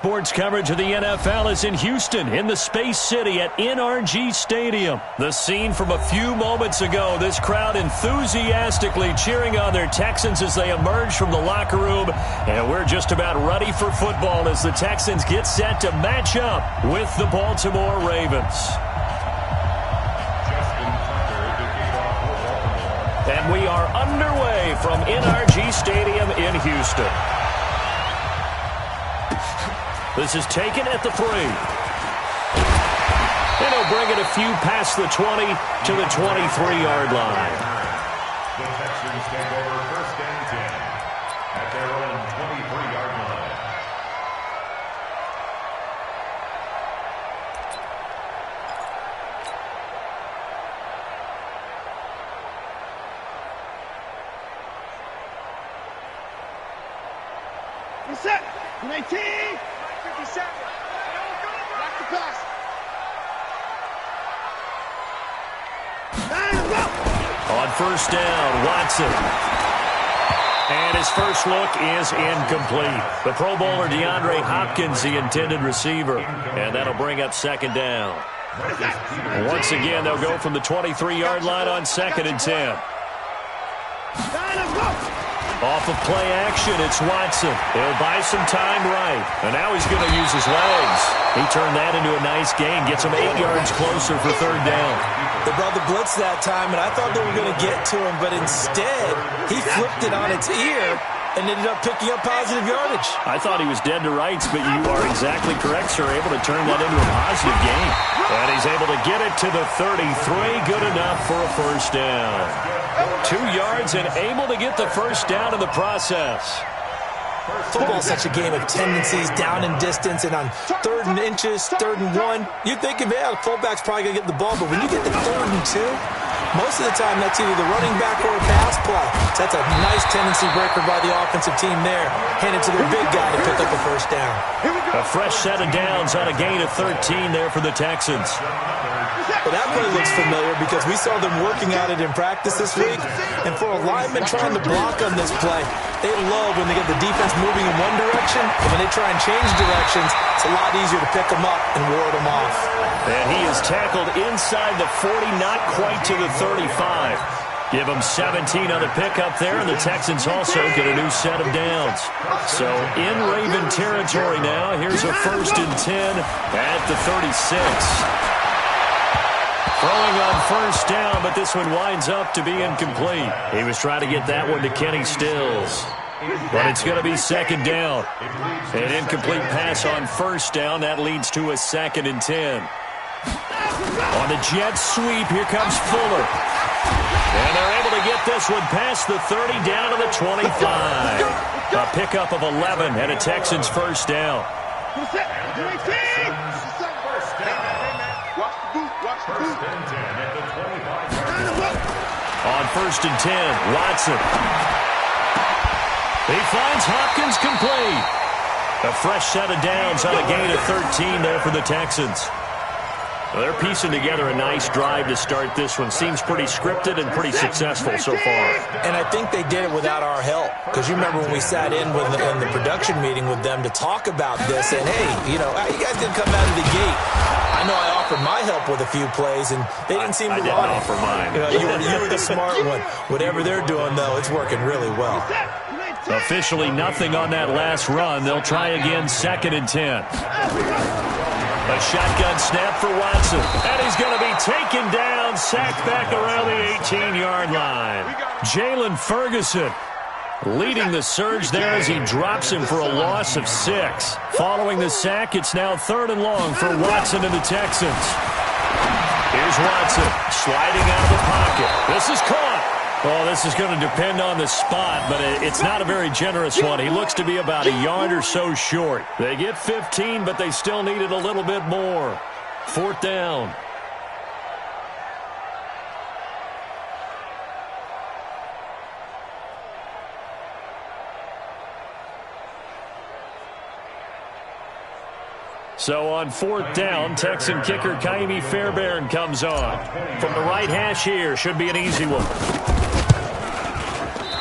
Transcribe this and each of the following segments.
Sports coverage of the NFL is in Houston, in the Space City at NRG Stadium. The scene from a few moments ago, this crowd enthusiastically cheering on their Texans as they emerge from the locker room. And we're just about ready for football as the Texans get set to match up with the Baltimore Ravens. And we are underway from NRG Stadium in Houston. This is taken at the 3. And he'll bring it a few past the 20 to the 23-yard line. The Texans take over first and 10 at their own 23-yard line. You're set. 19. 57. Back to pass. On first down, Watson. And his first look is incomplete. The Pro Bowler DeAndre Hopkins, the intended receiver. And that'll bring up second down. Once again, they'll go from the 23-yard line on second and 10. Off of play action, it's Watson. He'll buy some time right. And now he's going to use his legs. He turned that into a nice gain. Gets him 8 yards closer for third down. They brought the blitz that time, and I thought they were going to get to him. But instead, he flipped it on its ear and ended up picking up positive yardage. I thought he was dead to rights, but you are exactly correct, sir. Able to turn that into a positive gain. And he's able to get it to the 33. Good enough for a first down. 2 yards and able to get the first down in the process. Football is such a game of tendencies, down in distance, and on 3rd and inches, 3rd and 1, you'd think, yeah, the fullback's probably going to get the ball, but when you get to 3rd and 2, most of the time that's either the running back or a pass play. So that's a nice tendency breaker by the offensive team there. Hand it to their big guy to pick up a first down. A fresh set of downs on a gain of 13 there for the Texans. Well, that play looks familiar because we saw them working at it in practice this week. And for a lineman trying to block on this play, they love when they get the defense moving in one direction. And when they try and change directions, it's a lot easier to pick them up and ward them off. And he is tackled inside the 40, not quite to the 35. Give him 17 on the pickup there, and the Texans also get a new set of downs. So in Raven territory now, here's a 1st and 10 at the 36. Throwing on first down, but this one winds up to be incomplete. He was trying to get that one to Kenny Stills. But it's going to be second down. An incomplete pass on first down. That leads to a 2nd and 10. On the jet sweep, here comes Fuller. And they're able to get this one past the 30 down to the 25. A pickup of 11 and a Texans first down. On 1st and 10, Watson. He finds Hopkins complete. A fresh set of downs on a gain of 13 there for the Texans. Well, they're piecing together a nice drive to start this one. Seems pretty scripted and pretty successful so far. And I think they did it without our help. Because you remember when we sat in the production meeting with them to talk about this. And, hey, you know, you guys didn't come out of the gate. I know I offered my help with a few plays, and they didn't seem to want it. I didn't offer mine. You were the smart one. Whatever they're doing, though, it's working really well. Officially nothing on that last run. They'll try again, 2nd and 10. A shotgun snap for Watson. And he's going to be taken down, sacked back around the 18-yard line. Jalen Ferguson leading the surge there as he drops him for a loss of 6. Following the sack, it's now 3rd and long for Watson and the Texans. Here's Watson sliding out of the pocket. This is caught. Well, this is going to depend on the spot, but it's not a very generous one. He looks to be about a yard or so short. They get 15, but they still needed a little bit more. 4th down. So on 4th down, Texan kicker Kaimi Fairbairn comes on. From the right hash here, should be an easy one.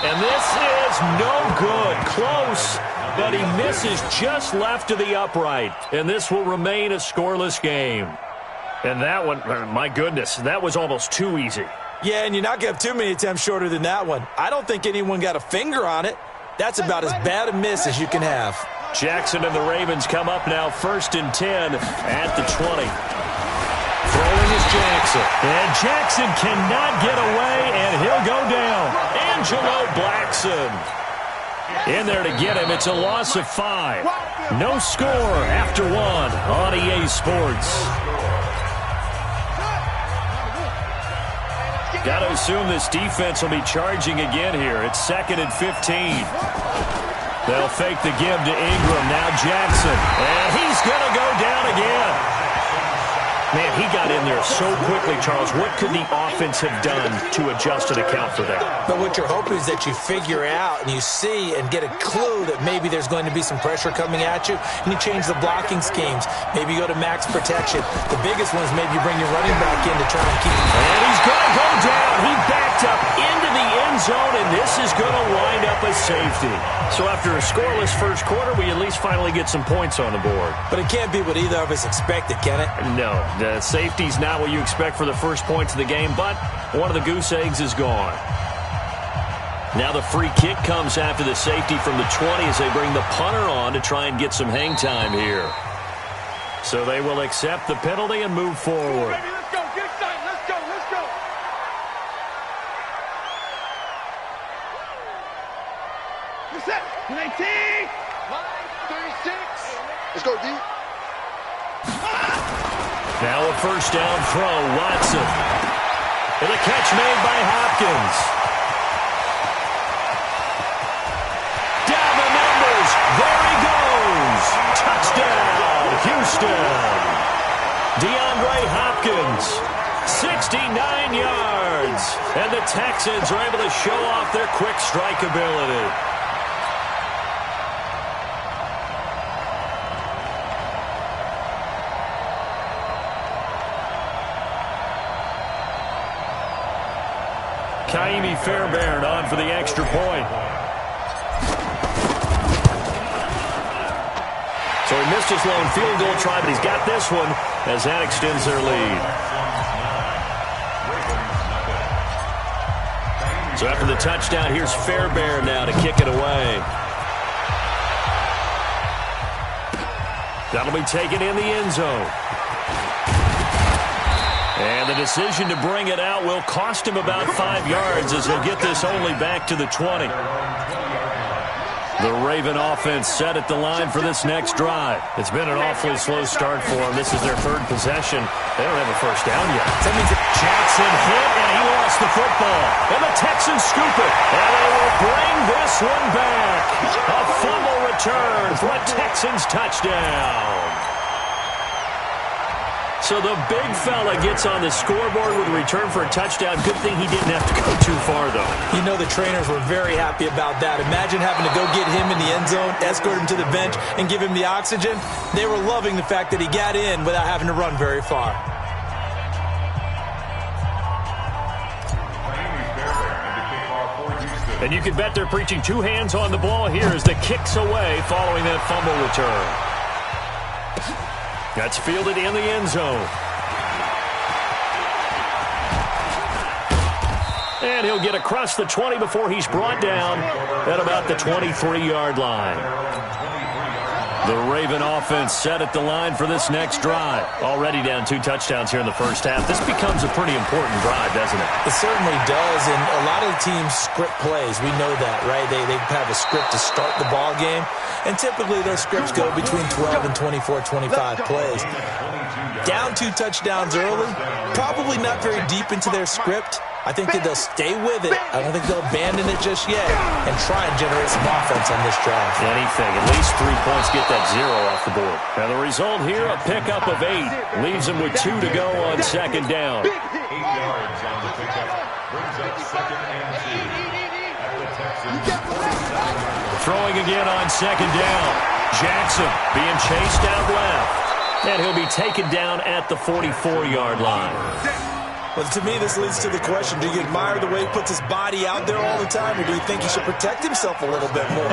And this is no good. Close. but he misses just left of the upright. And this will remain a scoreless game. And that one, my goodness, that was almost too easy. Yeah, and you're not going to have too many attempts shorter than that one. I don't think anyone got a finger on it. That's about as bad a miss as you can have. Jackson and the Ravens come up now 1st and 10 at the 20. Throwing is Jackson. And Jackson cannot get away, and he'll go down. Angelo Blackson in there to get him. It's a loss of 5. No score after 1 on EA Sports. Got to assume this defense will be charging again here. It's 2nd and 15. They'll fake the give to Ingram. Now Jackson. And he's going to go down again. Man, he got in there so quickly, Charles. What could the offense have done to adjust and account for that? But what you're hoping is that you figure out and you see and get a clue that maybe there's going to be some pressure coming at you, and you change the blocking schemes. Maybe you go to max protection. The biggest one is maybe you bring your running back in to try and keep him. And he's going to go down. He backed up into the end zone, and this is going to wind up a safety. So after a scoreless first quarter, we at least finally get some points on the board. But it can't be what either of us expected, can it? No. The safety's not what you expect for the first points of the game, but one of the goose eggs is gone. Now the free kick comes after the safety from the 20 as they bring the punter on to try and get some hang time here. So they will accept the penalty and move forward. Baby, let's go. Get excited. Let's go. Let's go. You're set. 19. Line 36. Let's go, D. Now a first down throw, Watson. And a catch made by Hopkins. Down the numbers. There he goes. Touchdown, Houston. DeAndre Hopkins, 69 yards. And the Texans are able to show off their quick strike ability. Kaimi Fairbairn on for the extra point. So he missed his lone field goal try, but he's got this one as that extends their lead. So after the touchdown, here's Fairbairn now to kick it away. That'll be taken in the end zone. And the decision to bring it out will cost him about 5 yards as he'll get this only back to the 20. The Raven offense set at the line for this next drive. It's been an awfully slow start for them. This is their 3rd possession. They don't have a first down yet. That means that Jackson hit, and he lost the football. And the Texans scoop it. And they will bring this one back. A fumble return for a Texans touchdown. So the big fella gets on the scoreboard with a return for a touchdown. Good thing he didn't have to go too far, though. You know the trainers were very happy about that. Imagine having to go get him in the end zone, escort him to the bench, and give him the oxygen. They were loving the fact that he got in without having to run very far. And you can bet they're preaching 2 hands on the ball here as the kick's away following that fumble return. That's fielded in the end zone. And he'll get across the 20 before he's brought down at about the 23-yard line. The Raven offense set at the line for this next drive. Already down 2 touchdowns here in the first half. This becomes a pretty important drive, doesn't it? It certainly does, and a lot of the teams script plays. We know that, right? They have a script to start the ball game, and typically those scripts go between 12 and 24, 25 plays. Down 2 touchdowns early, probably not very deep into their script. I think that they'll stay with it. I don't think they'll abandon it just yet and try and generate some offense on this drive. Anything. At least 3 points, get that 0 off the board. Now the result here, a pickup of 8. Leaves them with 2 to go on 2nd down. 8 yards on the pickup. Brings up 2nd and 2. At the Texans. Throwing again on 2nd down. Jackson being chased out left. And he'll be taken down at the 44-yard line. Well, to me, this leads to the question, do you admire the way he puts his body out there all the time, or do you think he should protect himself a little bit more?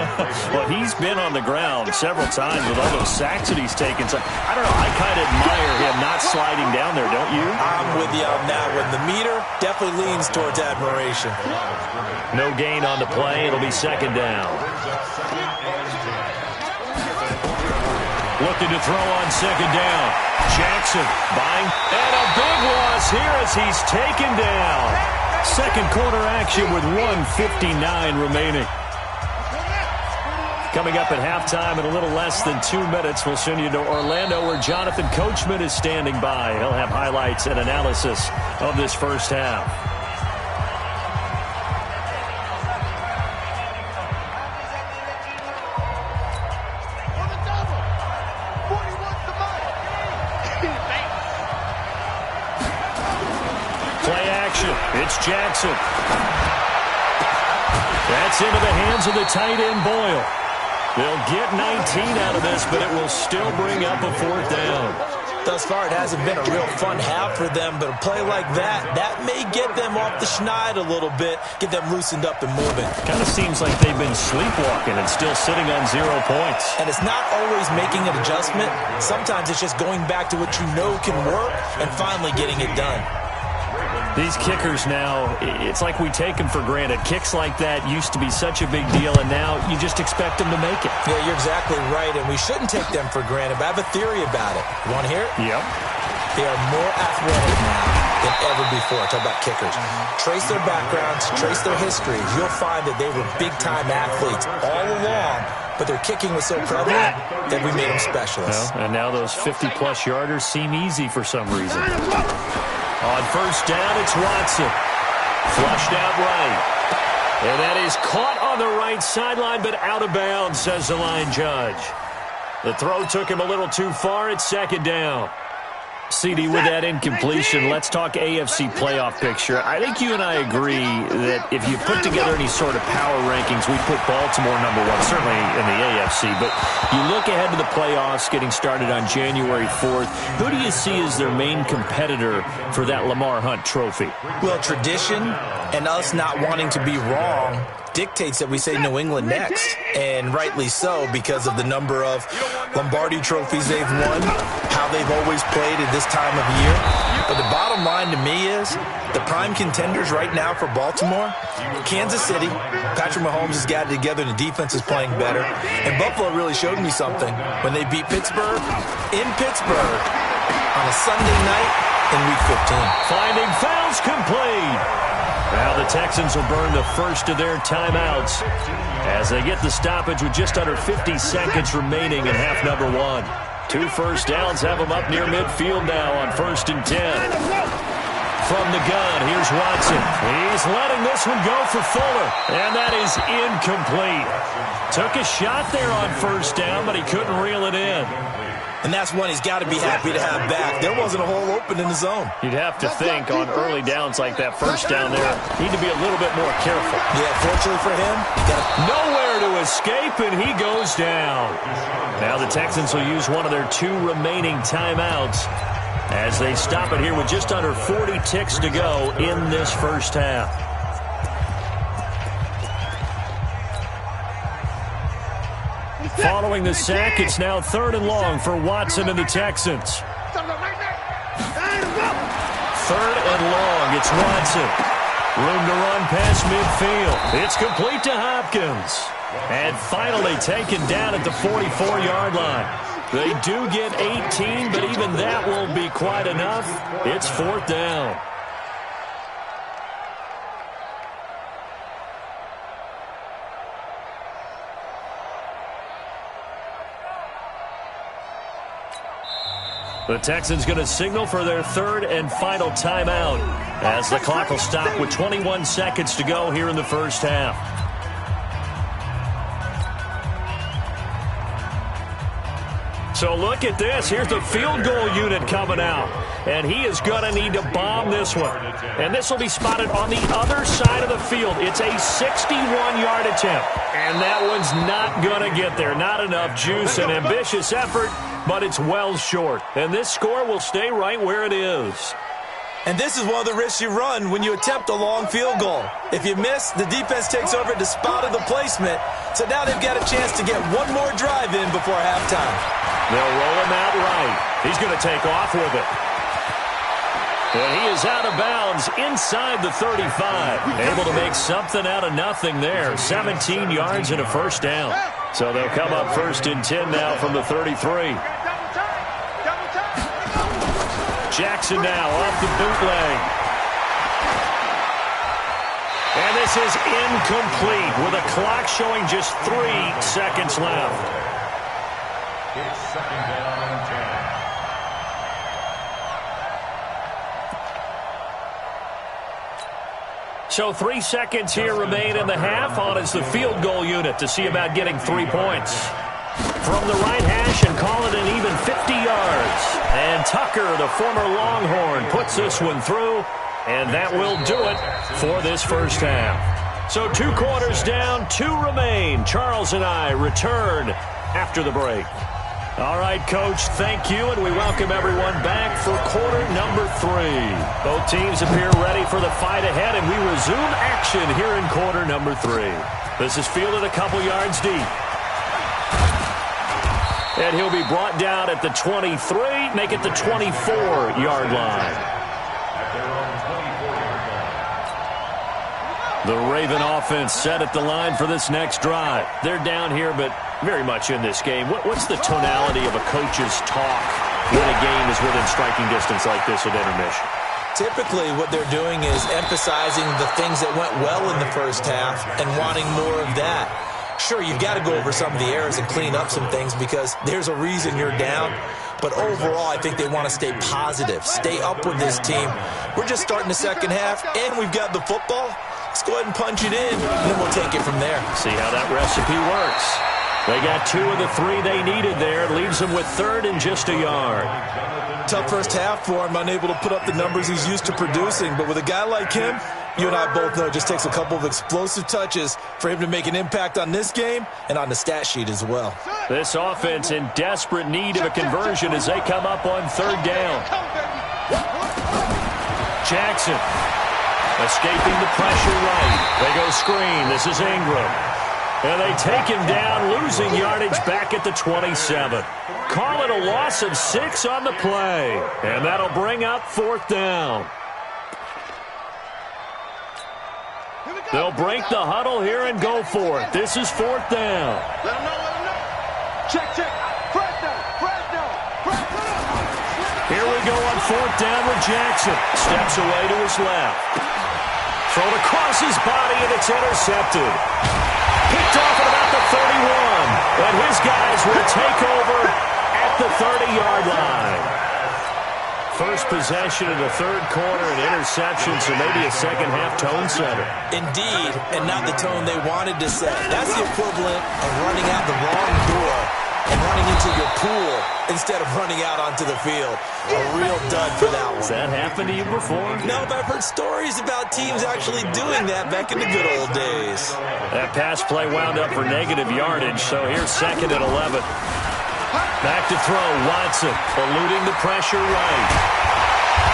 Well, he's been on the ground several times with all those sacks that he's taken. So, I don't know, I kind of admire him not sliding down there, don't you? I'm with you on that one. The meter definitely leans towards admiration. No gain on the play. It'll be second down. Looking to throw on second down. Jackson buying, and a big loss here as he's taken down. Second quarter action with 1:59 remaining. Coming up at halftime in a little less than 2 minutes, we'll send you to Orlando where Jonathan Coachman is standing by. He'll have highlights and analysis of this first half. Play action. It's Jackson. That's into the hands of the tight end, Boyle. They'll get 19 out of this, but it will still bring up a fourth down. Thus far, it hasn't been a real fun half for them, but a play like that may get them off the schneid a little bit, get them loosened up and moving. Kind of seems like they've been sleepwalking and still sitting on 0 points. And it's not always making an adjustment. Sometimes it's just going back to what you know can work and finally getting it done. These kickers now, it's like we take them for granted. Kicks like that used to be such a big deal, and now you just expect them to make it. Yeah, you're exactly right, and we shouldn't take them for granted, but I have a theory about it. You want to hear it? Yep. They are more athletic now than ever before. Talk about kickers. Trace their backgrounds, trace their histories. You'll find that they were big-time athletes all along, but their kicking was so prevalent that we made them specialists. Well, and now those 50-plus yarders seem easy for some reason. On first down, it's Watson. Flushed out right. And that is caught on the right sideline, but out of bounds, says the line judge. The throw took him a little too far. It's second down. CD, with that incompletion, let's talk AFC playoff picture. I think you and I agree that if you put together any sort of power rankings, we put Baltimore number one, certainly in the AFC. But you look ahead to the playoffs getting started on January 4th. Who do you see as their main competitor for that Lamar Hunt trophy? Well, tradition and us not wanting to be wrong dictates that we say New England next, and rightly so because of the number of Lombardi trophies they've won, how they've always played at this time of year. But the bottom line to me is the prime contenders right now for Baltimore, Kansas City. Patrick Mahomes has got it together and the defense is playing better. And Buffalo really showed me something when they beat Pittsburgh in Pittsburgh on a Sunday night in Week 15. Finding fouls complete. Now the Texans will burn the first of their timeouts as they get the stoppage with just under 50 seconds remaining in half number one. 2 first downs have them up near midfield now on 1st and 10. From the gun, here's Watson. He's letting this one go for Fuller, and that is incomplete. Took a shot there on first down, but he couldn't reel it in. And that's one he's got to be happy to have back. There wasn't a hole open in the zone. You'd have to think on early downs like that first down there, need to be a little bit more careful. Yeah, fortunately for him, nowhere to escape, and he goes down. Now the Texans will use one of their 2 remaining timeouts as they stop it here with just under 40 ticks to go in this first half. Following the sack, it's now 3rd and long for Watson and the Texans. 3rd and long, it's Watson. Room to run past midfield. It's complete to Hopkins. And finally taken down at the 44-yard line. They do get 18, but even that won't be quite enough. It's 4th down. The Texans going to signal for their 3rd and final timeout as the clock will stop with 21 seconds to go here in the first half. So look at this. Here's the field goal unit coming out. And he is going to need to bomb this one. And this will be spotted on the other side of the field. It's a 61-yard attempt. And that one's not going to get there. Not enough juice. An ambitious effort, but it's well short. And this score will stay right where it is. And this is one of the risks you run when you attempt a long field goal. If you miss, the defense takes over at the spot of the placement. So now they've got a chance to get one more drive in before halftime. They'll roll him out right. He's going to take off with it. And he is out of bounds inside the 35. Able to make something out of nothing there. 17 yards and a first down. So they'll come up 1st and 10 now from the 33. Jackson now off the bootleg. And this is incomplete with a clock showing just 3 seconds left. It's 2nd down and 10. So 3 seconds here remain in the half. On is the field goal unit to see about getting 3 points. From the right hash and call it an even 50 yards. And Tucker, the former Longhorn, puts this one through. And that will do it for this first half. So 2 quarters down, 2 remain. Charles and I return after the break. All right, Coach, thank you, and we welcome everyone back for quarter number 3. Both teams appear ready for the fight ahead, and we resume action here in quarter number 3. This is fielded a couple yards deep. And he'll be brought down at the 23, make it the 24-yard line. The Raven offense set at the line for this next drive. They're down here, but very much in this game. What's the tonality of a coach's talk when a game is within striking distance like this at intermission? Typically, what they're doing is emphasizing the things that went well in the first half and wanting more of that. Sure, you've got to go over some of the errors and clean up some things because there's a reason you're down. But overall, I think they want to stay positive, stay up with this team. We're just starting the second half, and we've got the football. Let's go ahead and punch it in, and then we'll take it from there. See how that recipe works. They got 2 of the 3 they needed there. Leaves them with 3rd and just a yard. Tough first half for him, unable to put up the numbers he's used to producing. But with a guy like him, you and I both know it just takes a couple of explosive touches for him to make an impact on this game and on the stat sheet as well. This offense in desperate need of a conversion as they come up on 3rd down. Jackson escaping the pressure right. They go screen. This is Ingram. And they take him down, losing yardage back at the 27. Call it a loss of 6 on the play. And that'll bring up 4th down. They'll break the huddle here and go for it. This is 4th down. Let him know, let him know. Check, check. Press down, press down, press down. Here we go on 4th down with Jackson. Steps away to his left. Thrown across his body, and it's intercepted. Picked off at about the 31. And his guys will take over at the 30-yard line. First possession in the 3rd quarter, an interception, so maybe a second-half tone setter. Indeed, and not the tone they wanted to set. That's the equivalent of running out the wrong door and running into your pool instead of running out onto the field. A real dud for that one. Has that happened to you before? No, but I've heard stories about teams actually doing that back in the good old days. That pass play wound up for negative yardage, so here's 2nd and 11. Back to throw, Watson, eluding the pressure right.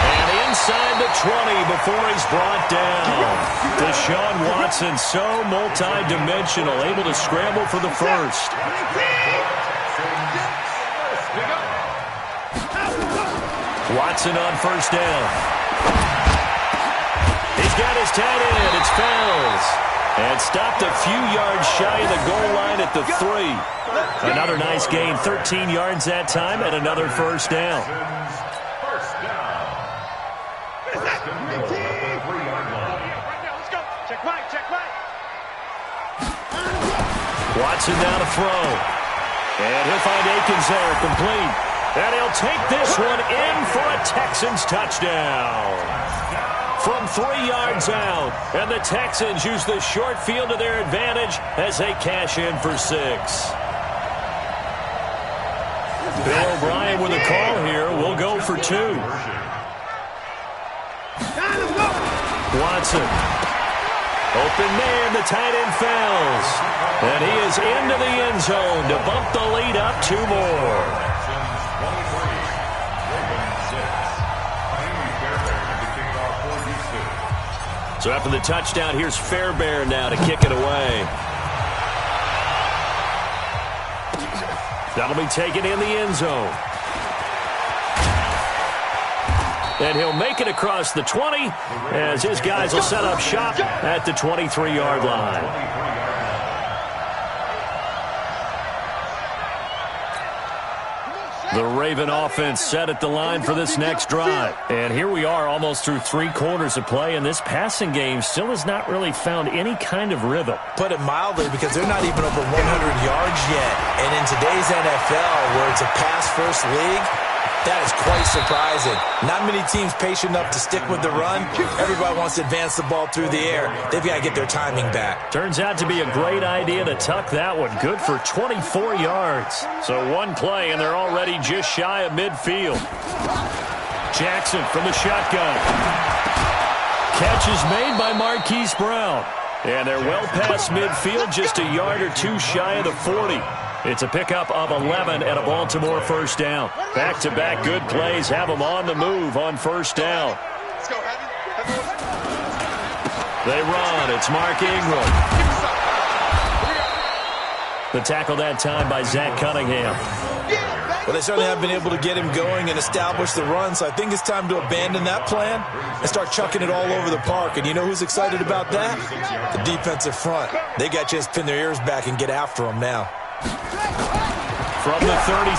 And inside the 20 before he's brought down. Deshaun Watson, so multi-dimensional, able to scramble for the first. Watson on 1st down. He's got his tight end. It's Fells. And stopped a few yards shy of the goal line at the 3. Another nice gain, 13 yards that time, and another 1st down. First down. First and goal at the 3-yard line. Right now, let's go. Check right, check right. Watson down to throw. And he'll find Akins there, complete. And he'll take this one in for a Texans touchdown. From 3 yards out, and the Texans use the short field to their advantage as they cash in for 6. Bill O'Brien with a call here. We'll go for 2. Watson. Open man, the tight end Fells. And he is into the end zone to bump the lead up 2 more. So after the touchdown, here's Fairbairn now to kick it away. That'll be taken in the end zone. And he'll make it across the 20 as his guys will set up shop at the 23-yard line. The Raven offense set at the line for this next drive. And here we are almost through 3 quarters of play, and this passing game still has not really found any kind of rhythm. Put it mildly, because they're not even over 100 yards yet. And in today's NFL, where it's a pass-first league, that is quite surprising. Not many teams patient enough to stick with the run. Everybody wants to advance the ball through the air. They've got to get their timing back. Turns out to be a great idea to tuck that one. Good for 24 yards. So one play, and they're already just shy of midfield. Jackson from the shotgun. Catch is made by Marquise Brown. And they're well past midfield, just a yard or two shy of the 40. It's a pickup of 11 and a Baltimore first down. Back-to-back good plays have them on the move on first down. They run. It's Mark Ingram. The tackle that time by Zach Cunningham. Well, they certainly have been able to get him going and establish the run, so I think it's time to abandon that plan and start chucking it all over the park. And you know who's excited about that? The defensive front. They got to just pin their ears back and get after him now. From the 36,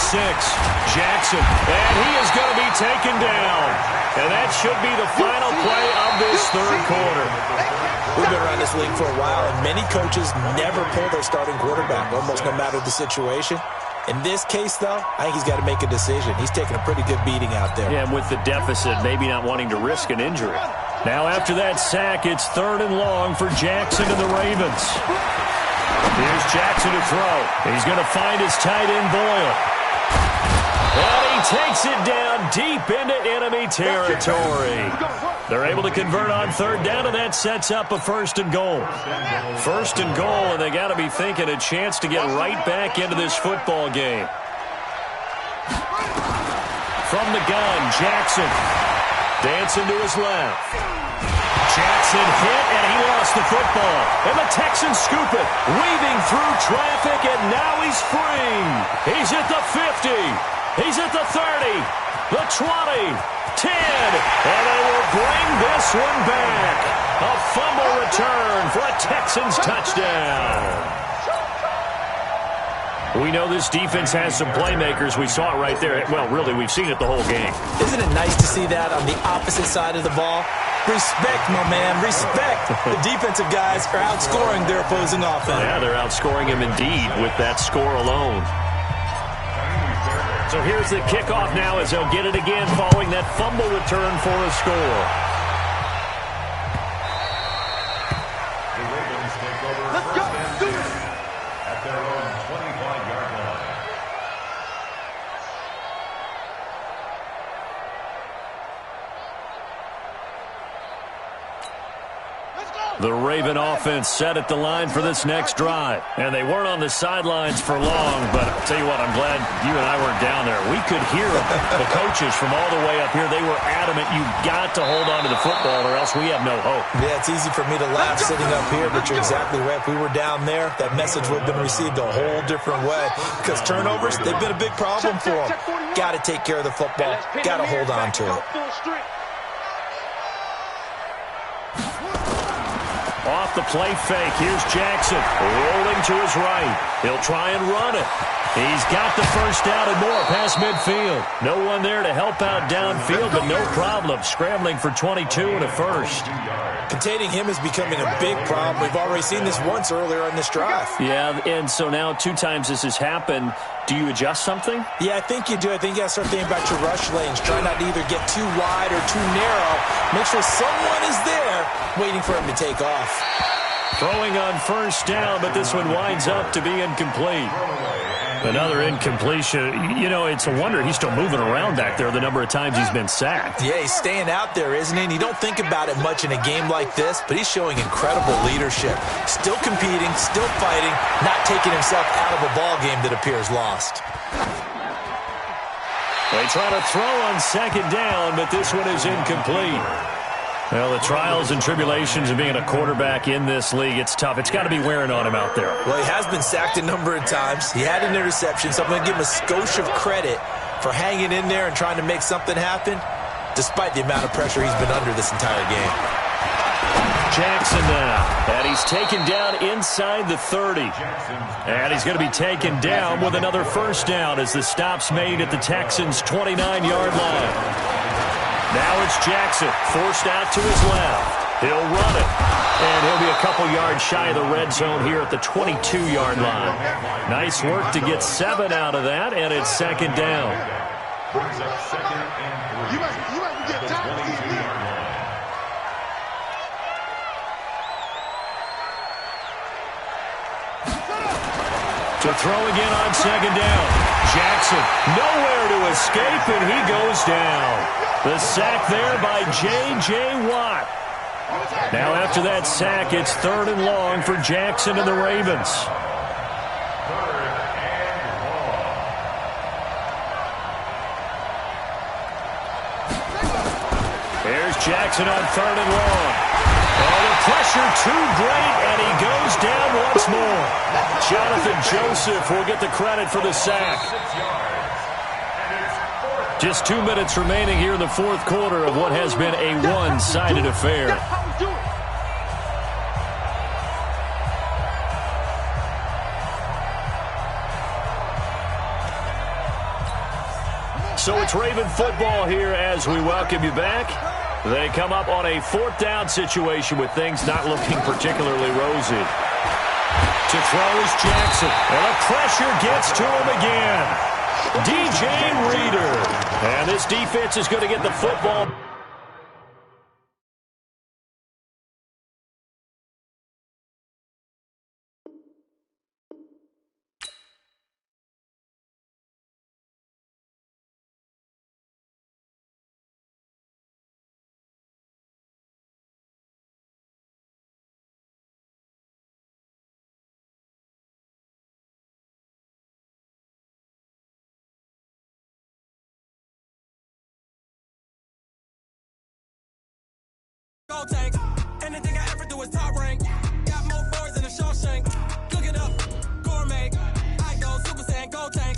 Jackson, and he is going to be taken down. And that should be the final play of this third quarter. We've been around this league for a while, and many coaches never pull their starting quarterback, almost no matter the situation. In this case, though, I think he's got to make a decision. He's taking a pretty good beating out there. Yeah, and with the deficit, maybe not wanting to risk an injury. Now, after that sack, it's 3rd and long for Jackson and the Ravens. Here's Jackson to throw. He's going to find his tight end, Boyle. And he takes it down deep into enemy territory. They're able to convert on 3rd down, and that sets up a 1st and goal. 1st and goal, and they got to be thinking a chance to get right back into this football game. From the gun, Jackson. Dancing to his left. Jackson hit, and he lost the football. And the Texans scoop it, weaving through traffic, and now he's free. He's at the 50. He's at the 30, the 20, 10, and they will bring this one back. A fumble return for a Texans touchdown. We know this defense has some playmakers. We saw it right there. Well, really, we've seen it the whole game. Isn't it nice to see that on the opposite side of the ball? Respect, my man, respect. The defensive guys are outscoring their opposing offense. Yeah, they're outscoring him indeed with that score alone. So here's the kickoff now as they'll get it again following that fumble return for a score. The Ravens take over first and 10 at their own 25-yard line. The Raven offense set at the line for this next drive. And they weren't on the sidelines for long, but I'll tell you what, I'm glad you and I weren't down there. We could hear the coaches from all the way up here. They were adamant, you've got to hold on to the football or else we have no hope. Yeah, it's easy for me to laugh sitting up here, but you're exactly right. If we were down there, that message would have been received a whole different way. Because turnovers, they've been a big problem for them. Got to take care of the football. Got to hold on to it. Off the play fake, here's Jackson, rolling to his right. He'll try and run it. He's got the first down and more past midfield. No one there to help out downfield, but no problem. Scrambling for 22 and a first. Containing him is becoming a big problem. We've already seen this once earlier in this drive. Yeah, and so now 2 times this has happened. Do you adjust something? Yeah, I think you do. I think you got to start thinking about your rush lanes. Try not to either get too wide or too narrow. Make sure someone is there waiting for him to take off. Throwing on first down, but this one winds up to be incomplete. Another incompletion. You know, it's a wonder he's still moving around back there the number of times he's been sacked. Yeah, he's staying out there, isn't he? And you don't think about it much in a game like this, but he's showing incredible leadership. Still competing, still fighting, not taking himself out of a ball game that appears lost. They try to throw on second down, but this one is incomplete. Well, the trials and tribulations of being a quarterback in this league, it's tough. It's got to be wearing on him out there. Well, he has been sacked a number of times. He had an interception, so I'm going to give him a skosh of credit for hanging in there and trying to make something happen, despite the amount of pressure he's been under this entire game. Jackson now, and he's taken down inside the 30. And he's going to be taken down with another first down as the stop's made at the Texans' 29-yard line. Now it's Jackson, forced out to his left. He'll run it, and he'll be a couple yards shy of the red zone here at the 22-yard line. Nice work to get 7 out of that, and it's second down. Brings up second and 3. You might get time to get me. To throw again on second down. Jackson, nowhere to escape, and he goes down. The sack there by J.J. Watt. Now after that sack, it's 3rd and long for Jackson and the Ravens. 3rd and long. Here's Jackson on 3rd and long. Oh, the pressure too great, and he goes down once more. Jonathan Joseph will get the credit for the sack. 6 yards. Just 2 minutes remaining here in the 4th quarter of what has been a one-sided affair. So it's Raven football here as we welcome you back. They come up on a 4th down situation with things not looking particularly rosy. To throw is Jackson, and the pressure gets to him again. DJ Reader. And this defense is going to get the football. Tank. Anything I ever do is top rank. Got more boards than a Shawshank. Cook it up, gourmet. I go Super Saiyan, go tank.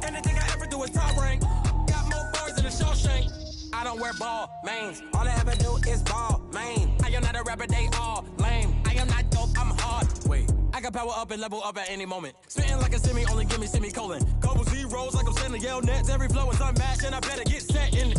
Anything I ever do is top rank. Got more boards than a Shawshank. I don't wear ball mains. All I ever do is ball main. I am not a rapper, they all lame. I am not dope, I'm hard. Wait, I can power up and level up at any moment. Spitting like a semi, only give me semicolon. Couple zeros like I'm sending yell nets. Every flow is unmatched, and I better get set in.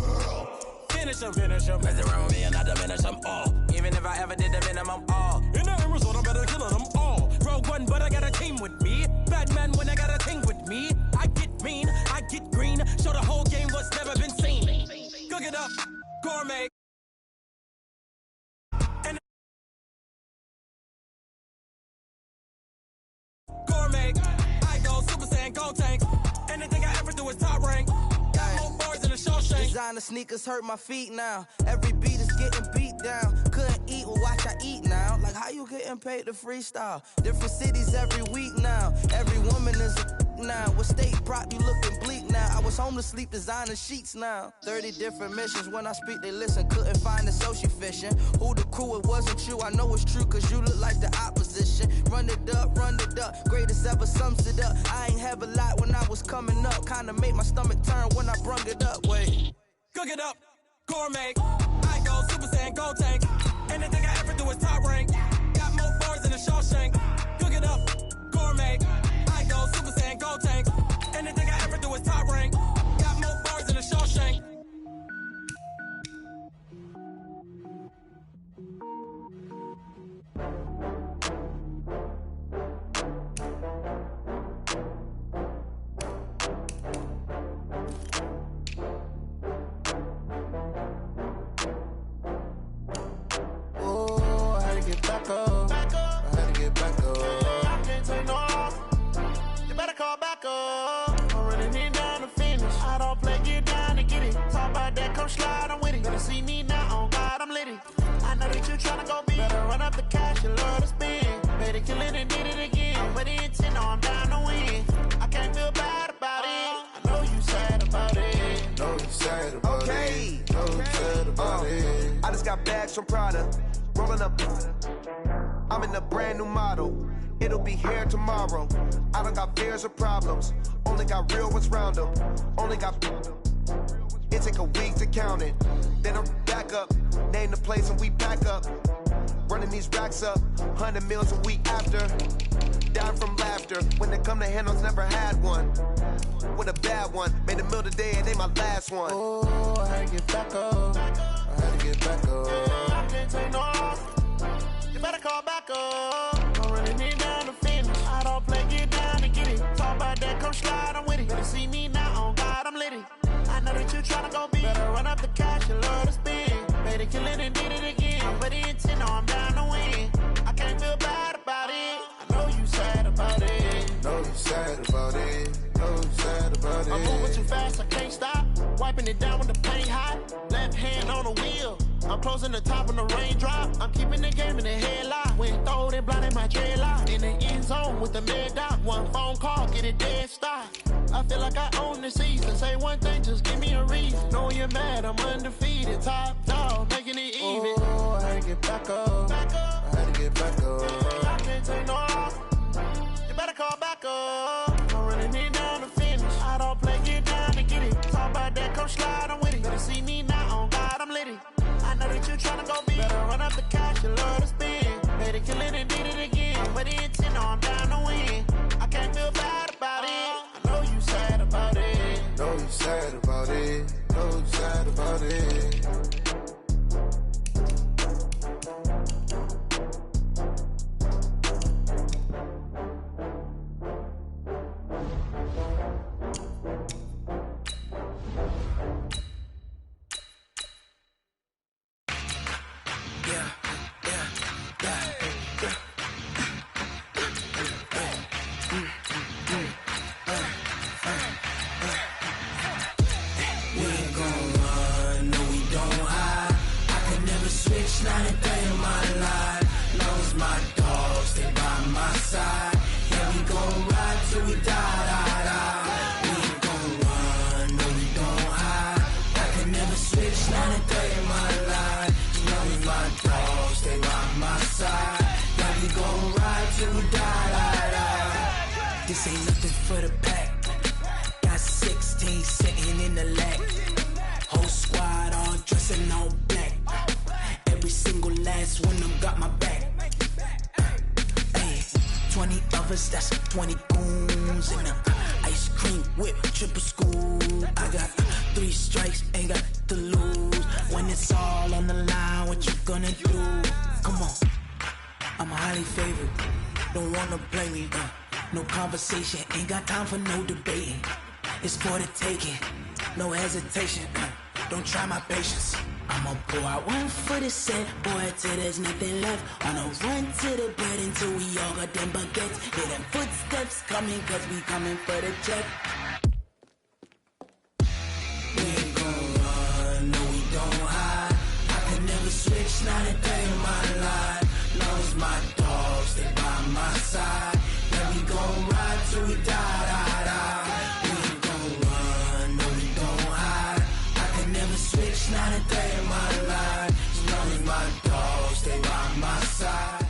Finish them. Mess around with me and I diminish them all. Even if I ever did the minimum all. In the end result, I better kill them all. Rogue One, but I got a team with me. Batman when I got a team with me. I get mean, I get green. Show the whole game what's never been seen. Cook it up, gourmet. And gourmet. I go Super Saiyan, go tank. Anything I ever do is top rank. Designer sneakers hurt my feet now. Every beat is getting beat down. Couldn't eat, well watch I eat now. Like how you getting paid to freestyle? Different cities every week now. Every woman is a now. With state prop, you looking bleak now. I was home to sleep, designer sheets now. 30 different missions. When I speak, they listen. Couldn't find it, so she fishing. Who the crew, it wasn't you. I know it's true, cause you look like the opposition. Run it up. Greatest ever sums it up. I ain't have a lot when I was coming up. Kinda made my stomach turn when I brung it up. Wait. Cook it up, gourmet. I go Super Saiyan, go tank. Anything I ever do is top rank. Got more boards than a Shawshank. Cook it up, gourmet. I go Super Saiyan, go tank. Anything I ever do is top rank. Got more boards than a Shawshank. just got bags from Prada. Rolling up. I'm in a brand new model. It'll be here tomorrow. I don't got fears or problems. Only got real ones round them. Only got. It take a week to count it. Then I'm back up. Name the place and we back up. Running these racks up. 100 meals a week after. Dying from laughter. When it come to handles, never had one. With a bad one. Made a meal today, it ain't my last one. Oh, I had to get back up. I had to get back up. I can't take no off. You better call back up. I'm running it down to finish. I don't play, get down and get it. Talk about that, come slide, I'm with it. Better see me now, on God, I'm litty. I know that you tryna go big. Better run up the cash, you love to spend. Better kill it and did it again. But the intent, no, I'm down to win. I can't feel bad about it. I know you sad about it. Know you sad about it. Know you sad about it. I'm moving too fast, I can't stop. Wiping it down with the paint hot. Left hand on the wheel. I'm closing the top on the raindrop. I'm keeping the game in the headlock. When throwed and blinded my dreadlock. In the end zone with the mid dot. One phone call, get it dead stop. I feel like I own the season. Say one thing, just give me a reason. Know you're mad, I'm undefeated. Top dog, making it even. Oh, I had to get back up. I had to get back up. I can't take no off. You better call back up. I'm running it down to finish. I don't play, get down and get it. Talk about that, come slide, I'm with it. Better see me now, on God, I'm litty. I know that you tryna go big. Better run up the cash, you love to spend. Better kill it and did it again. But the intent, no, I'm down to win. I can't feel bad about it. I know you sad about it. Know you sad about it. Know you sad about it. This ain't nothing for the pack. Got 16 sitting in the lap. Whole squad all dressing all black. Every single last one of them got my back. Hey, 20 of us, that's 20 goons. And ice cream whip, triple scoop. I got 3 strikes, ain't got to lose. When it's all on the line, what you gonna do? Come on, I'm highly favored. Don't wanna play me, no conversation, ain't got time for no debating. It's for the taking, no hesitation. Don't try my patience. I'ma pour out one for the set, boy, till there's nothing left. On a run to the bread until we all got them baguettes. Hear them footsteps coming, cause we coming for the check. We ain't gon' run, no, we don't hide. I can never switch, not a day in my life. Long as my dogs stay by my side. Yeah, we gon' ride till we die. We ain't gon' run, no, we don't hide. I can never switch, not a day in my life. As long as my dogs stay by my side.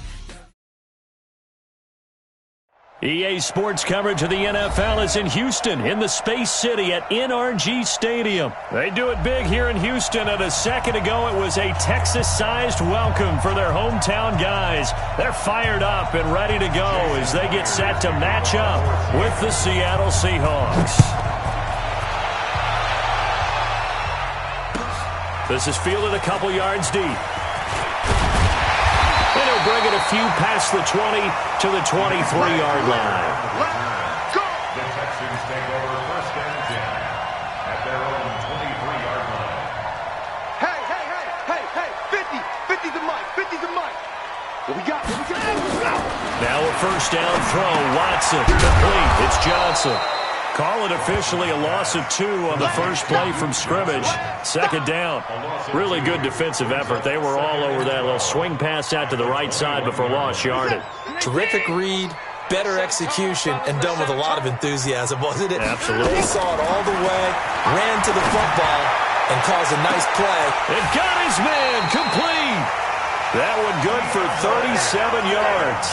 EA Sports coverage of the NFL is in Houston, in the Space City at NRG Stadium. They do it big here in Houston, and a second ago it was a Texas-sized welcome for their hometown guys. They're fired up and ready to go as they get set to match up with the Seattle Seahawks. This is fielded a couple yards deep. And he'll bring it a few past the 20 to the 23-yard line. The Texans take over first and 10 at their own 23-yard line. Hey, 50's a mic, 50's a mic. What we got? Now a first down throw, Watson, complete, it's Johnson. Call it officially a loss of 2 on the first play from scrimmage. Second down. Really good defensive effort. They were all over that little swing pass out to the right side before lost yardage. Terrific read, better execution, and done with a lot of enthusiasm, wasn't it? Absolutely. They saw it all the way, ran to the football, and calls a nice play. It got his man complete. That one good for 37 yards.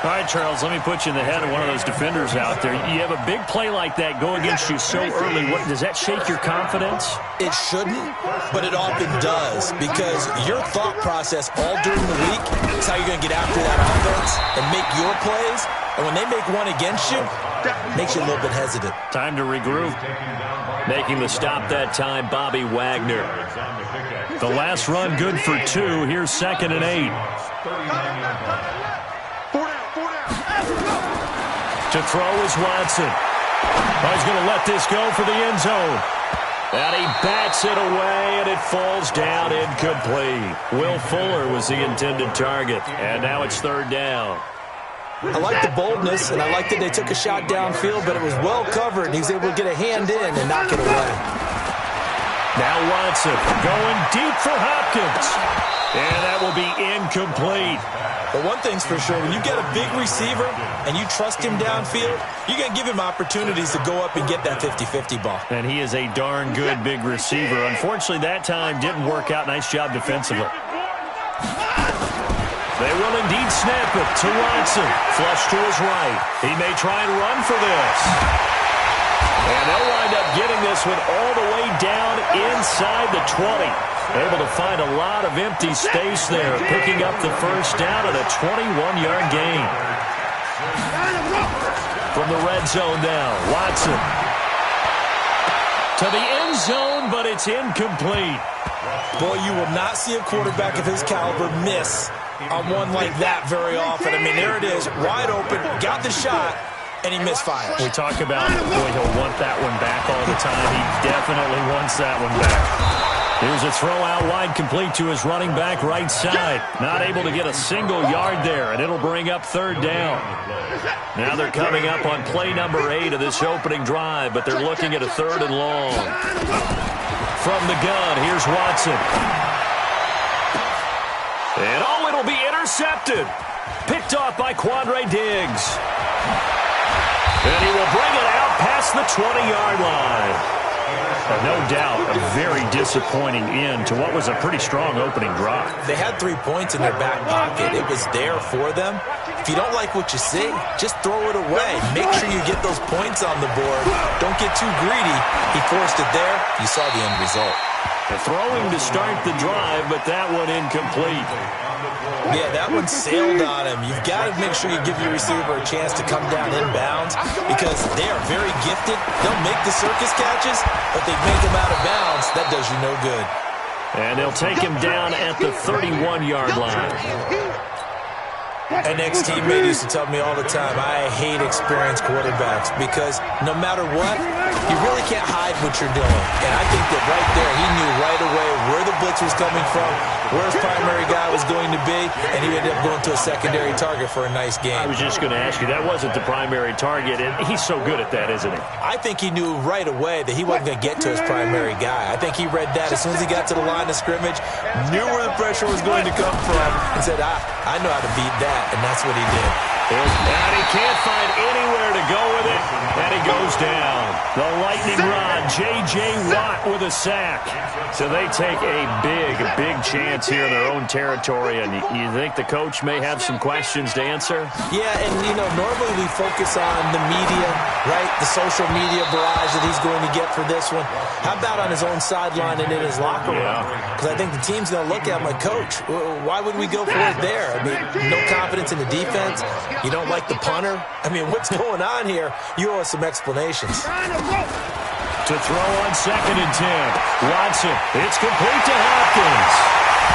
All right, Charles, let me put you in the head of one of those defenders out there. You have a big play like that go against you so early. Does that shake your confidence? It shouldn't, but it often does, because your thought process all during the week is how you're going to get after that offense and make your plays. And when they make one against you, it makes you a little bit hesitant. Time to regroup. Making the stop that time, Bobby Wagner. The last run good for 2. Here's 2nd and 8. To throw is Watson. Oh, he's going to let this go for the end zone. And he bats it away, and it falls down incomplete. Will Fuller was the intended target, and now it's 3rd down. I like the boldness, and I like that they took a shot downfield, but it was well covered, and he was able to get a hand in and knock it away. Now Watson going deep for Hopkins. And that will be incomplete. But one thing's for sure, when you get a big receiver and you trust him downfield, you're going to give him opportunities to go up and get that 50-50 ball. And he is a darn good big receiver. Unfortunately, that time didn't work out. Nice job defensively. They will indeed snap it to Watson. Flush to his right. He may try and run for this. And they'll wind up getting this one all the way down inside the 20. Able to find a lot of empty space there, picking up the first down at a 21-yard gain. From the red zone now, Watson. To the end zone, but it's incomplete. Boy, you will not see a quarterback of his caliber miss on one like that very often. I mean, there it is, wide open, got the shot, and he misfires. We talk about, boy, he'll want that one back all the time. He definitely wants that one back. Here's a throw out wide, complete to his running back right side. Not able to get a single yard there, and it'll bring up 3rd down. Now they're coming up on play number 8 of this opening drive, but they're looking at a 3rd and long. From the gun, here's Watson. And it'll be intercepted. Picked off by Quandre Diggs. And he will bring it out past the 20-yard line. No doubt, a very disappointing end to what was a pretty strong opening drive. They had 3 points in their back pocket. It was there for them. If you don't like what you see, just throw it away. Make sure you get those points on the board. Don't get too greedy. He forced it there. You saw the end result. The throwing to start the drive, but that one incomplete. Yeah, that one sailed on him. You've got to make sure you give your receiver a chance to come down inbounds because they are very gifted. They'll make the circus catches, but they make them out of bounds. That does you no good. And they'll take him down at the 31-yard line. An ex-teammate used to tell me all the time, I hate experienced quarterbacks because no matter what, you really can't hide what you're doing. And I think that right there, he knew right away where the blitz was coming from, where his primary guy was going to be, and he ended up going to a secondary target for a nice game. I was just going to ask you, that wasn't the primary target, and he's so good at that, isn't he? I think he knew right away that he wasn't going to get to his primary guy. I think he read that as soon as he got to the line of scrimmage, knew where the pressure was going to come from, and said, I know how to beat that. And that's what he did. And he can't find anywhere to go with it, and he goes down. The lightning rod, J.J. Watt with a sack. So they take a big chance here in their own territory, and you think the coach may have some questions to answer? Yeah, and, normally we focus on the media, right, the social media barrage that he's going to get for this one. How about on his own sideline and in his locker room? Because I think the team's going to look at him like, Coach, why would we go for it there? I mean, no confidence in the defense. You don't like the punter? I mean, what's going on here? You owe us some explanations. To throw on 2nd and 10. Watson, it's complete to Hopkins.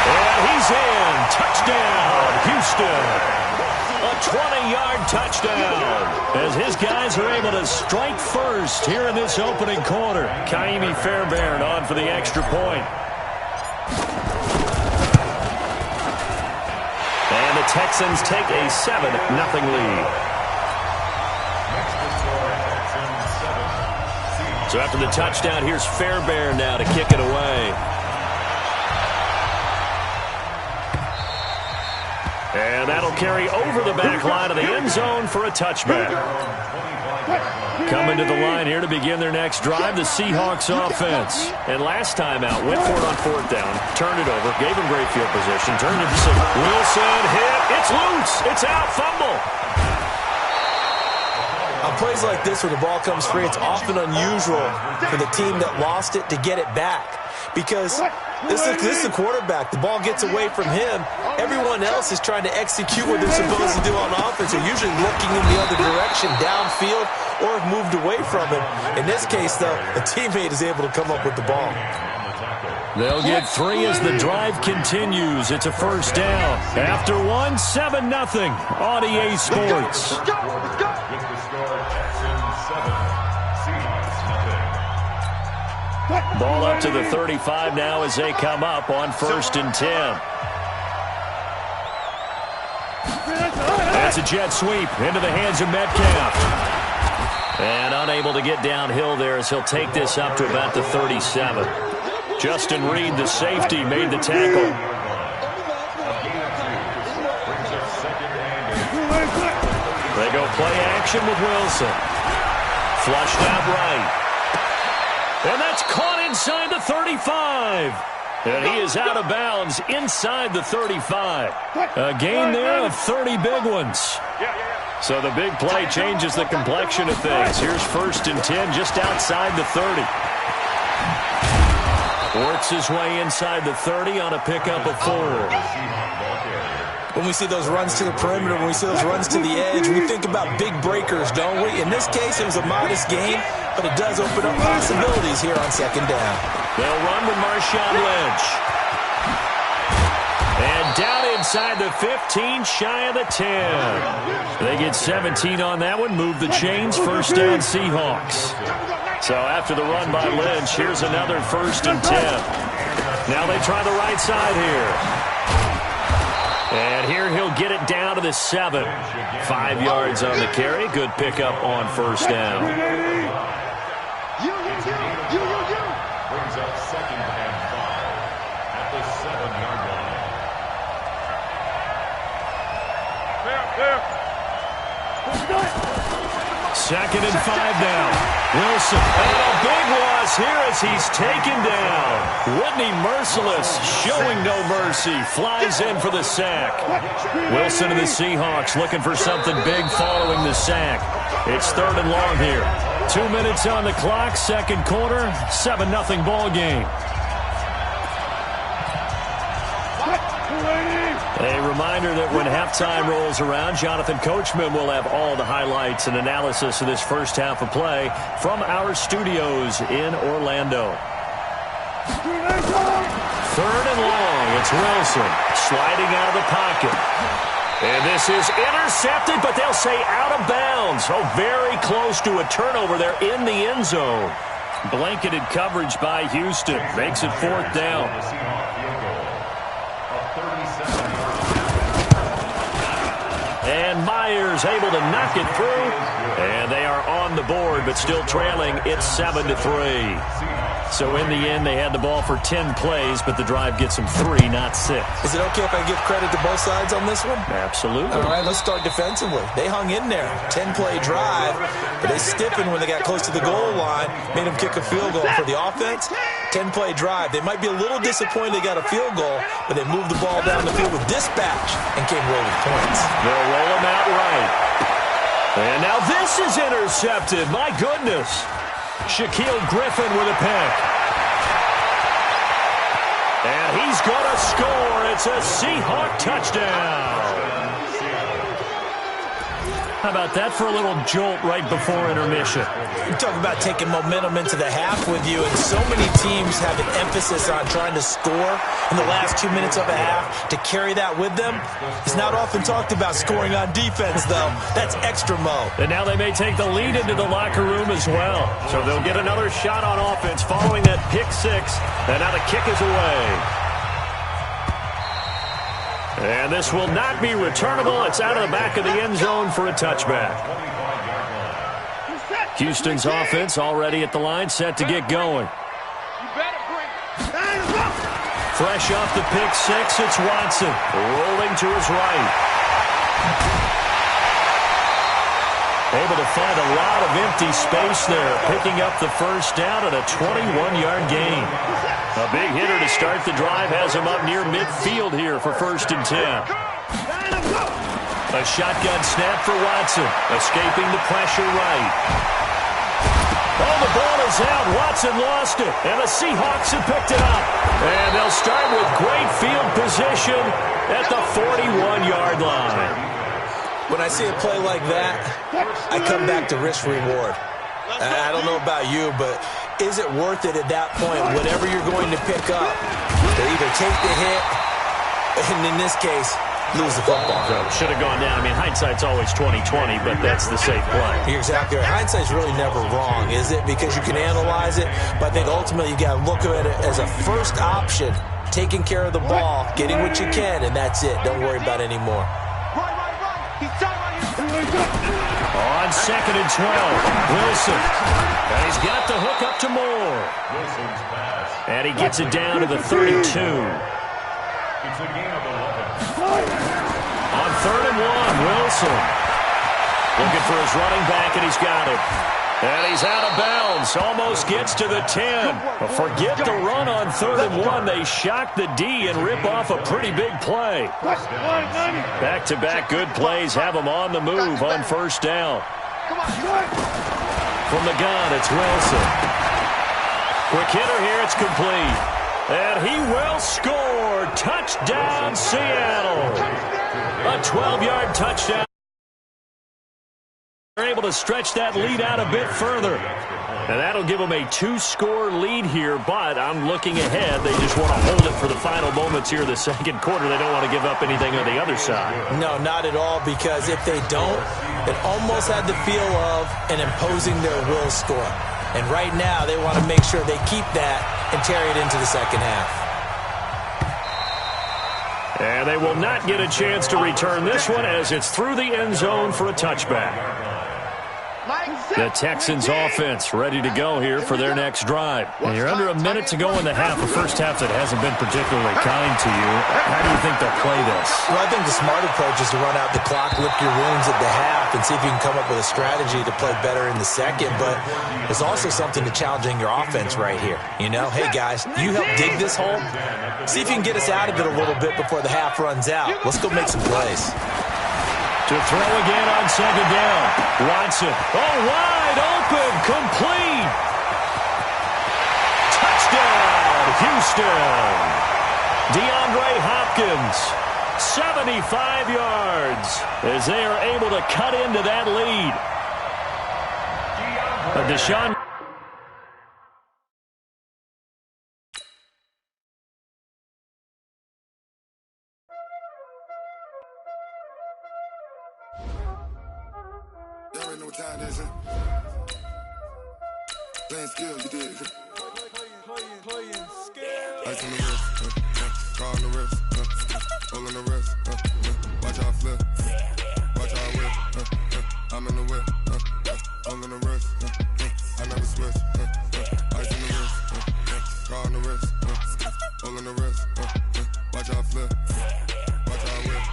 And he's in. Touchdown, Houston. A 20-yard touchdown. As his guys are able to strike first here in this opening quarter. Kaimi Fairbairn on for the extra point. And the Texans take a 7-0 lead. So after the touchdown, here's Fairbairn now to kick it away. And that'll carry over the back line of the end zone for a touchback. Coming to the line here to begin their next drive, the Seahawks offense. And last time out, went for it on fourth down, turned it over, gave him great field position, turned it to Wilson, hit, it's loose, it's out, fumble. On plays like this where the ball comes free, it's often unusual for the team that lost it to get it back. Because this is the quarterback. The ball gets away from him. Everyone else is trying to execute what they're supposed to do on offense. They're usually looking in the other direction, downfield, or have moved away from it. In this case, though, a teammate is able to come up with the ball. They'll get 3 as the drive continues. It's a first down. After 1, 7-0 on EA Sports. With the score, Texans 7, Seahawks nothing. Ball up to the 35 now as they come up on 1st and 10. That's a jet sweep into the hands of Metcalf. And unable to get downhill there as he'll take this up to about the 37. Justin Reed, the safety, made the tackle. They go play action with Wilson. Flushed out right. And that's caught inside the 35. And he is out of bounds inside the 35. A gain there of 30 big ones. So the big play changes the complexion of things. Here's 1st and 10 just outside the 30. Works his way inside the 30 on a pickup of 4. When we see those runs to the perimeter, when we see those runs to the edge, we think about big breakers, don't we? In this case, it was a modest gain, but it does open up possibilities here on 2nd down. They'll run with Marshawn Lynch. And down inside the 15, shy of the 10. They get 17 on that one, move the chains, 1st down Seahawks. So after the run by Lynch, here's another 1st and 10. Now they try the right side here. And here he'll get it down to the 7. 5 yards on the carry. Good pickup on 1st down. Brings up 2nd and 5 at the 7-yard line. Second and 5 now. Wilson, and a big loss here as he's taken down. Whitney Merciless, showing no mercy, flies in for the sack. Wilson and the Seahawks looking for something big following the sack. It's 3rd and long here. 2 minutes on the clock, 2nd quarter, 7-0 ball game. A reminder that when halftime rolls around, Jonathan Coachman will have all the highlights and analysis of this first half of play from our studios in Orlando. 3rd and long. It's Wilson sliding out of the pocket. And this is intercepted, but they'll say out of bounds. Oh, very close to a turnover there in the end zone. Blanketed coverage by Houston. Makes it 4th down. And Myers able to knock it through. And they are on the board, but still trailing. It's 7-3. So in the end, they had the ball for 10 plays, but the drive gets them 3, not 6. Is it okay if I give credit to both sides on this one? Absolutely. All right, let's start defensively. They hung in there. 10-play drive, but they stiffened when they got close to the goal line, made them kick a field goal. For the offense, 10-play drive. They might be a little disappointed they got a field goal, but they moved the ball down the field with dispatch and came away with points. They'll roll them out right. And now this is intercepted. My goodness. Shaquille Griffin with a pick. And he's going to score. It's a Seahawk touchdown. How about that for a little jolt right before intermission? You talk about taking momentum into the half with you, and so many teams have an emphasis on trying to score in the last 2 minutes of a half. To carry that with them, it's not often talked about scoring on defense, though. That's extra mo. And now they may take the lead into the locker room as well. So they'll get another shot on offense following that pick 6. And now the kick is away. And this will not be returnable. It's out of the back of the end zone for a touchback. Houston's offense already at the line, set to get going. Fresh off the pick 6, it's Watson. Rolling to his right. Able to find a lot of empty space there, picking up the first down at a 21-yard gain. A big hitter to start the drive has him up near midfield here for 1st and 10. A shotgun snap for Watson, escaping the pressure right. Oh, the ball is out. Watson lost it, and the Seahawks have picked it up. And they'll start with great field position at the 41-yard line. When I see a play like that, I come back to risk-reward. I don't know about you, but is it worth it at that point, whatever you're going to pick up, to either take the hit, and in this case, lose the football? So should have gone down. I mean, hindsight's always 20/20, but that's the safe play. You're exactly right. Hindsight's really never wrong, is it? Because you can analyze it, but I think ultimately you got to look at it as a first option, taking care of the ball, getting what you can, and that's it. Don't worry about any more. On 2nd and 12, Wilson. And he's got the hook up to Moore. And he gets it down to the 32. It's a gain of 11. On 3rd and 1, Wilson. Looking for his running back, and he's got it. And he's out of bounds. Almost gets to the 10. But forget the run on 3rd and 1. They shock the D and rip off a pretty big play. Back-to-back good plays have them on the move on 1st down. From the gun, it's Wilson. Quick hitter here, it's complete. And he will score. Touchdown, Seattle. A 12-yard touchdown. They're able to stretch that lead out a bit further. And that'll give them a 2-score lead here, but I'm looking ahead. They just want to hold it for the final moments here in the 2nd quarter. They don't want to give up anything on the other side. No, not at all, because if they don't, it almost had the feel of an imposing their will score. And right now, they want to make sure they keep that and carry it into the 2nd half. And they will not get a chance to return this one as it's through the end zone for a touchback. The Texans offense ready to go here for their next drive. And you're under a minute to go in the half, a first half that hasn't been particularly kind to you. How do you think they'll play this? Well, I think the smart approach is to run out the clock, lick your wounds at the half, and see if you can come up with a strategy to play better in the 2nd. But there's also something to challenging your offense right here. You know, hey, guys, you help dig this hole. See if you can get us out of it a little bit before the half runs out. Let's go make some plays. To throw again on 2nd down. Watson. Oh, wide open. Complete. Touchdown, Houston. DeAndre Hopkins. 75 yards as they are able to cut into that lead. Deshaun. Know what time it is, huh? Playing skills, you did. Playing skills. Ice on the wrist, car on the wrist, hole on the wrist, watch how I flip, watch how I whip, I'm in the whip, hole on the wrist, I never switch, ice on the wrist, car on the wrist, hole on the wrist, watch how I flip, watch how I whip,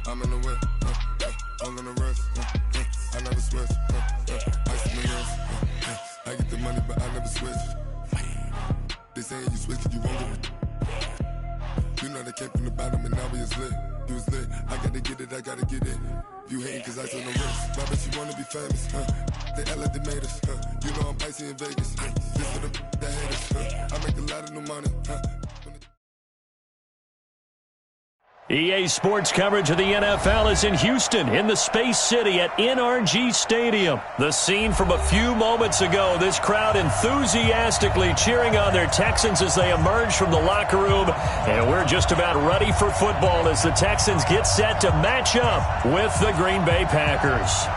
I'm in the whip, hole on the wrist, I never switch, ice in the wrist, I get the money but I never switch. They saying you switch and you won't get it. You know they came from the bottom and now we is lit. You was lit, I gotta get it, I gotta get it. You hating cause ice on the wrist, but I bet you wanna be famous, They act like they made us, You know I'm icy in Vegas, This for the that hate us, I make a lot of new money, EA Sports coverage of the NFL is in Houston, in the Space City at NRG Stadium. The scene from a few moments ago, this crowd enthusiastically cheering on their Texans as they emerge from the locker room. And we're just about ready for football as the Texans get set to match up with the Green Bay Packers.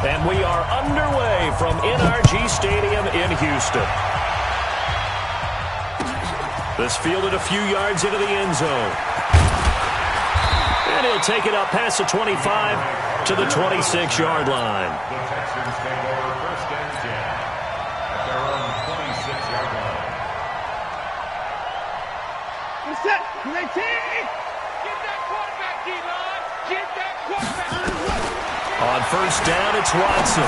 And we are underway from NRG Stadium in Houston. This fielded a few yards into the end zone. And he'll take it up past the 25 to the 26-yard line. The Texans take over 1st and 10 at their own 26-yard line. Get that quarterback, D-line. Get that quarterback. On first down, it's Watson.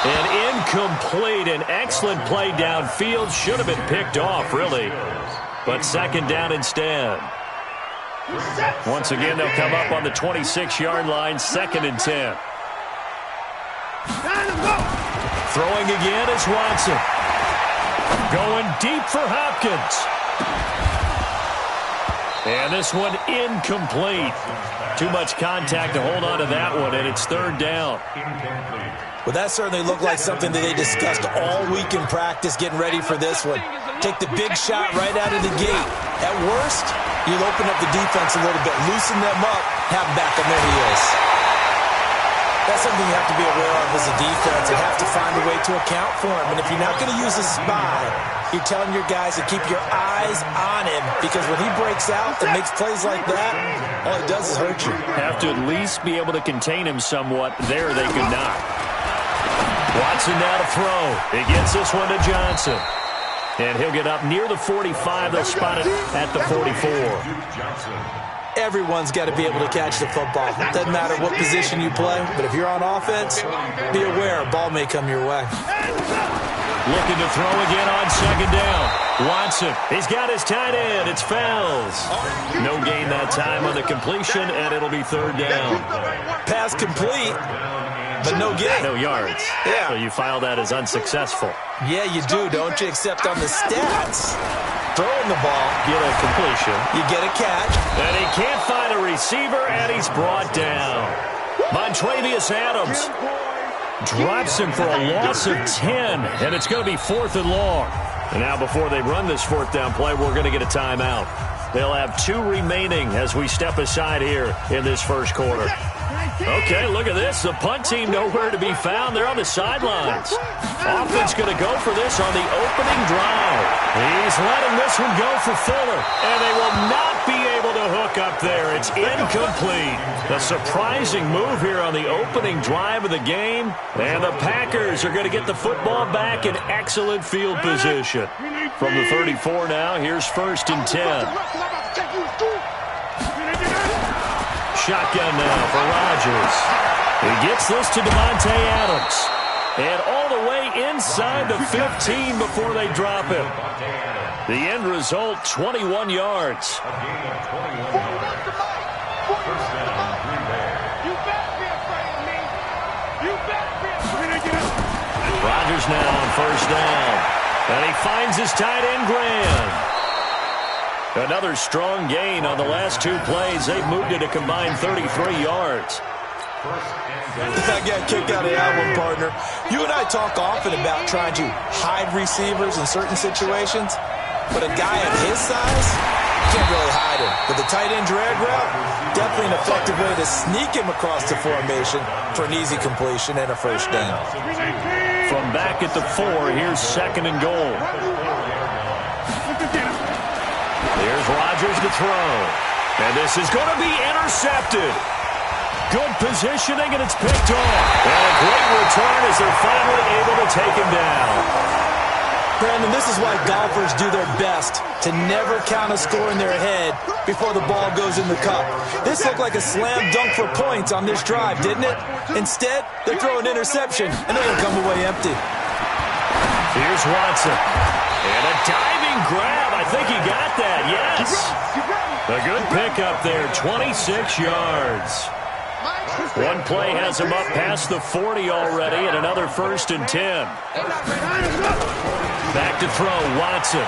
An incomplete, an excellent play downfield. Should have been picked off, really. But second down instead. Once again, they'll come up on the 26-yard line, 2nd and 10. Throwing again is Watson. Going deep for Hopkins. And this one incomplete. Too much contact to hold on to that one, and it's 3rd down. Well, that certainly looked like something that they discussed all week in practice getting ready for this one. Take the big shot right out of the gate. At worst, you'll open up the defense a little bit, loosen them up, have back, and there he is. That's something you have to be aware of as a defense and have to find a way to account for him. And if you're not going to use a spy, you're telling your guys to keep your eyes on him, because when he breaks out and makes plays like that, all it does is hurt you. Have to at least be able to contain him somewhat. There they could not. Watson now to throw. He gets this one to Johnson. And he'll get up near the 45. They'll spot it at the 44. Everyone's got to be able to catch the football. Doesn't matter what position you play, but if you're on offense, be aware a ball may come your way. Looking to throw again on 2nd down. Watson, he's got his tight end. It's Fells. No gain that time on the completion, and it'll be 3rd down. Pass complete, but no gain. No yards. Yeah. So you file that as unsuccessful. Yeah, you do, don't you? Except on the stats. Throwing the ball. Get a completion. You get a catch. And he can't find a receiver, and he's brought down. Montravius Adams drops him for a loss of 10, and it's going to be 4th and long. And now before they run this 4th down play, we're going to get a timeout. They'll have 2 remaining as we step aside here in this first quarter. Okay, look at this. The punt team nowhere to be found. They're on the sidelines. Offense going to go for this on the opening drive. He's letting this one go for Fuller, and they will not be able to hook up there. It's incomplete. A surprising move here on the opening drive of the game, and the Packers are going to get the football back in excellent field position. From the 34 now, here's 1st and 10. Shotgun now for Rodgers. He gets this to Devontae Adams. And all the way inside the 15 before they drop him. The end result, 21 yards. Rodgers now on 1st down. And he finds his tight end, Graham. Another strong gain on the last 2 plays. They've moved it a combined 33 yards. I got kicked out of that one, partner. You and I talk often about trying to hide receivers in certain situations, but a guy of his size can't really hide him. But the tight end drag route, definitely an effective way to sneak him across the formation for an easy completion and a 1st down. From back at the 4, here's 2nd and goal. Here's Rodgers to throw. And this is going to be intercepted. Good positioning, and it's picked off. And a great return as they're finally able to take him down. Brandon, this is why golfers do their best to never count a score in their head before the ball goes in the cup. This looked like a slam dunk for points on this drive, didn't it? Instead, they throw an interception, and they're going to come away empty. Here's Watson. And a diving grab. I think he got that, yes. A good pickup there, 26 yards. One play has him up past the 40 already, and another 1st and 10. Back to throw, Watson.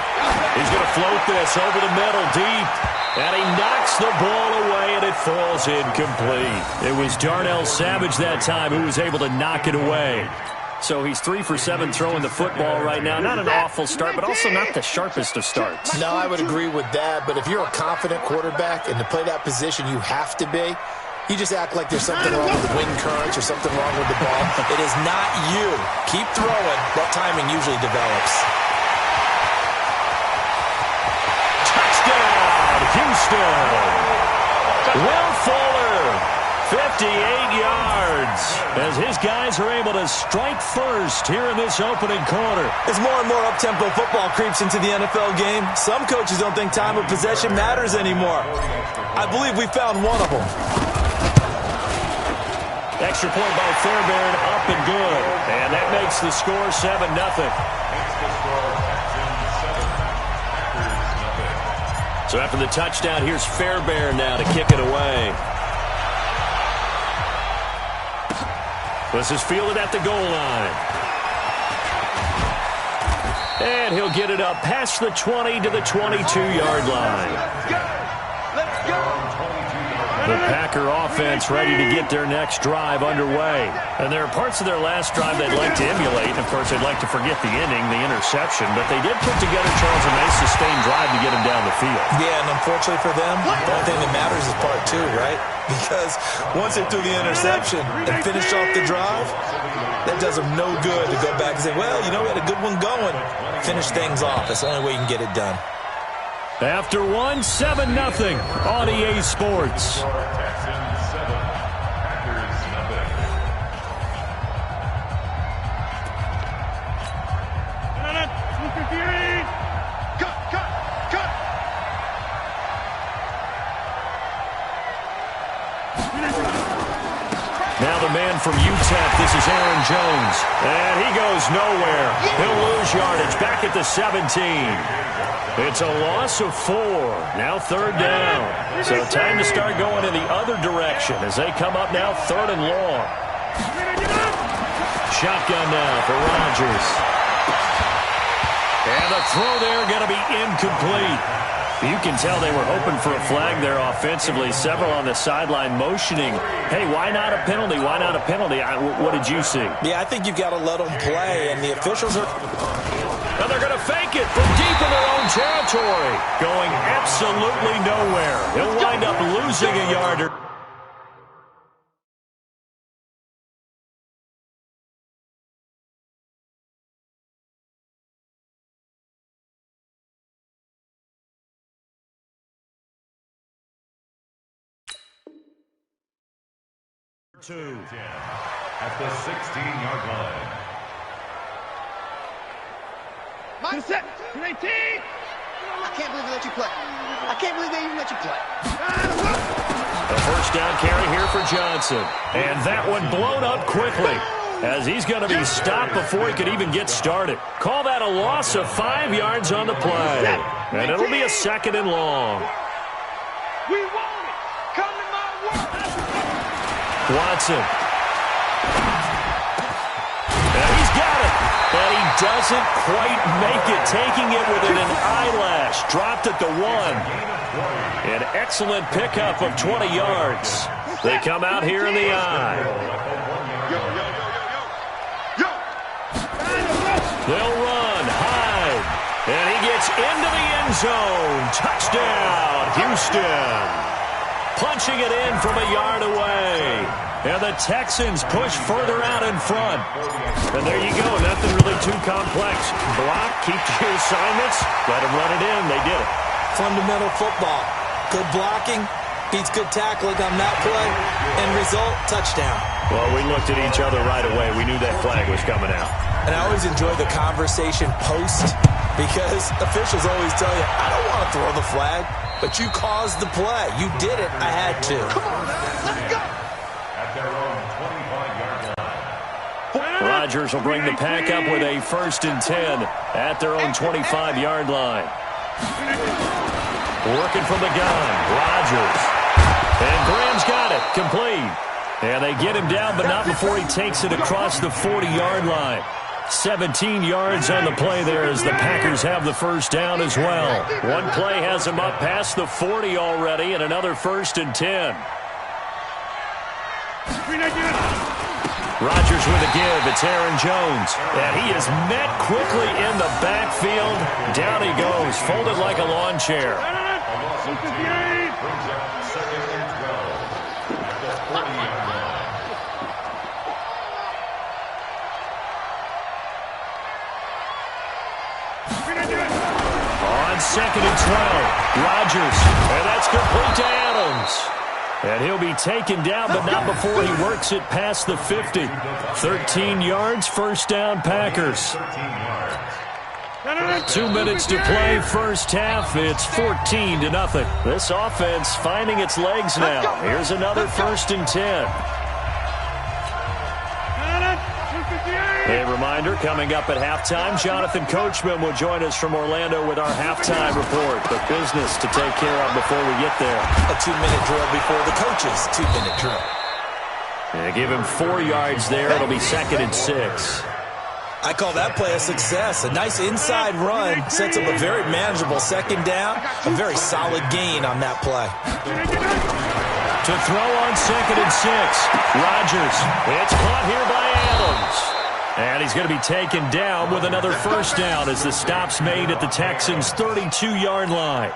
He's going to float this over the middle deep. And he knocks the ball away, and it falls incomplete. It was Darnell Savage that time who was able to knock it away. So he's 3 for 7 throwing the football right now. Not an awful start, but also not the sharpest of starts. No, I would agree with that. But if you're a confident quarterback and to play that position, you have to be. You just act like there's something wrong with the wind currents or something wrong with the ball. It is not you. Keep throwing. That timing usually develops. Touchdown, Houston. Will Fuller 58 yards as his guys are able to strike first here in this opening quarter. As more and more up-tempo football creeps into the NFL game, some coaches don't think time of possession matters anymore. I believe we found one of them. Extra point by Fairbairn, up and good. And that makes the score 7-0. So after the touchdown, here's Fairbairn now to kick it away. This is fielded at the goal line. And he'll get it up past the 20 to the 22-yard line. Let's go! The Packer offense ready to get their next drive underway. And there are parts of their last drive they'd like to emulate. And, of course, they'd like to forget the inning, the interception. But they did put together, Charles, a nice sustained drive to get him down the field. Yeah, and unfortunately for them, the only thing that matters is part two, right? Because once they threw the interception and finished off the drive, that does them no good to go back and say, well, you know, we had a good one going. Finish things off. That's the only way you can get it done. After 1, 7-0 on EA Sports. Now the man from UTEP, this is Aaron Jones. And he goes nowhere. He'll lose yardage back at the 17. It's a loss of 4. Now 3rd down. So time to start going in the other direction as they come up now 3rd and long. Shotgun now for Rodgers. And the throw there going to be incomplete. You can tell they were hoping for a flag there offensively. Several on the sideline motioning, hey, why not a penalty? Why not a penalty? What did you see? Yeah, I think you've got to let them play, and the officials are... And they're going to fake it from deep in their own territory. Going absolutely nowhere. He'll wind up losing a yarder. Two. At the 16-yard line. Mindset, 18. I can't believe they let you play. I can't believe they even let you play. A first down carry here for Johnson. And that one blown up quickly as he's going to be stopped before he could even get started. Call that a loss of 5 yards on the play. And it'll be a 2nd and long. We want it. Come to my work. Watson. And he's got it. And he doesn't quite make it, taking it within an eyelash. Dropped at the 1. An excellent pickup of 20 yards. They come out here in the eye. They'll run, hide. And he gets into the end zone. Touchdown, Houston. Punching it in from a yard away. And the Texans push further out in front. And there you go. Nothing really too complex. Block, keep to your assignments, let them run it in. They did it. Fundamental football. Good blocking beats good tackling on that play. End result, touchdown. Well, we looked at each other right away. We knew that flag was coming out. And I always enjoy the conversation post because officials always tell you, I don't want to throw the flag. But you caused the play. You did it. I had to. Come on, let's go. At their own 25-yard line. Rodgers will bring the pack up with a 1st and 10 at their own 25-yard line. Working from the gun. Rodgers. And Graham's got it. Complete. And they get him down, but not before he takes it across the 40-yard line. 17 yards on the play there as the Packers have the first down as well. One play has them up past the 40 already, and another 1st and 10. Rodgers with a give. It's Aaron Jones. And he is met quickly in the backfield. Down he goes, folded like a lawn chair. Brings up 2nd and 12 at the 40-yard line. On 2nd and 12, Rodgers, and that's complete to Adams. And he'll be taken down, but not before he works it past the 50. 13 yards, first down, Packers. 2 minutes to play, first half. It's 14-0. This offense finding its legs now. Here's another 1st and 10. A reminder, coming up at halftime, Jonathan Coachman will join us from Orlando with our halftime report. The business to take care of before we get there. A 2-minute drill before the coach's 2-minute drill. Yeah, give him 4 yards there. It'll be 2nd and 6. I call that play a success. A nice inside run sets up a very manageable 2nd down. A very solid gain on that play. To throw on 2nd and 6. Rodgers. It's caught here by Adams. And he's going to be taken down with another first down as the stop's made at the Texans' 32-yard line.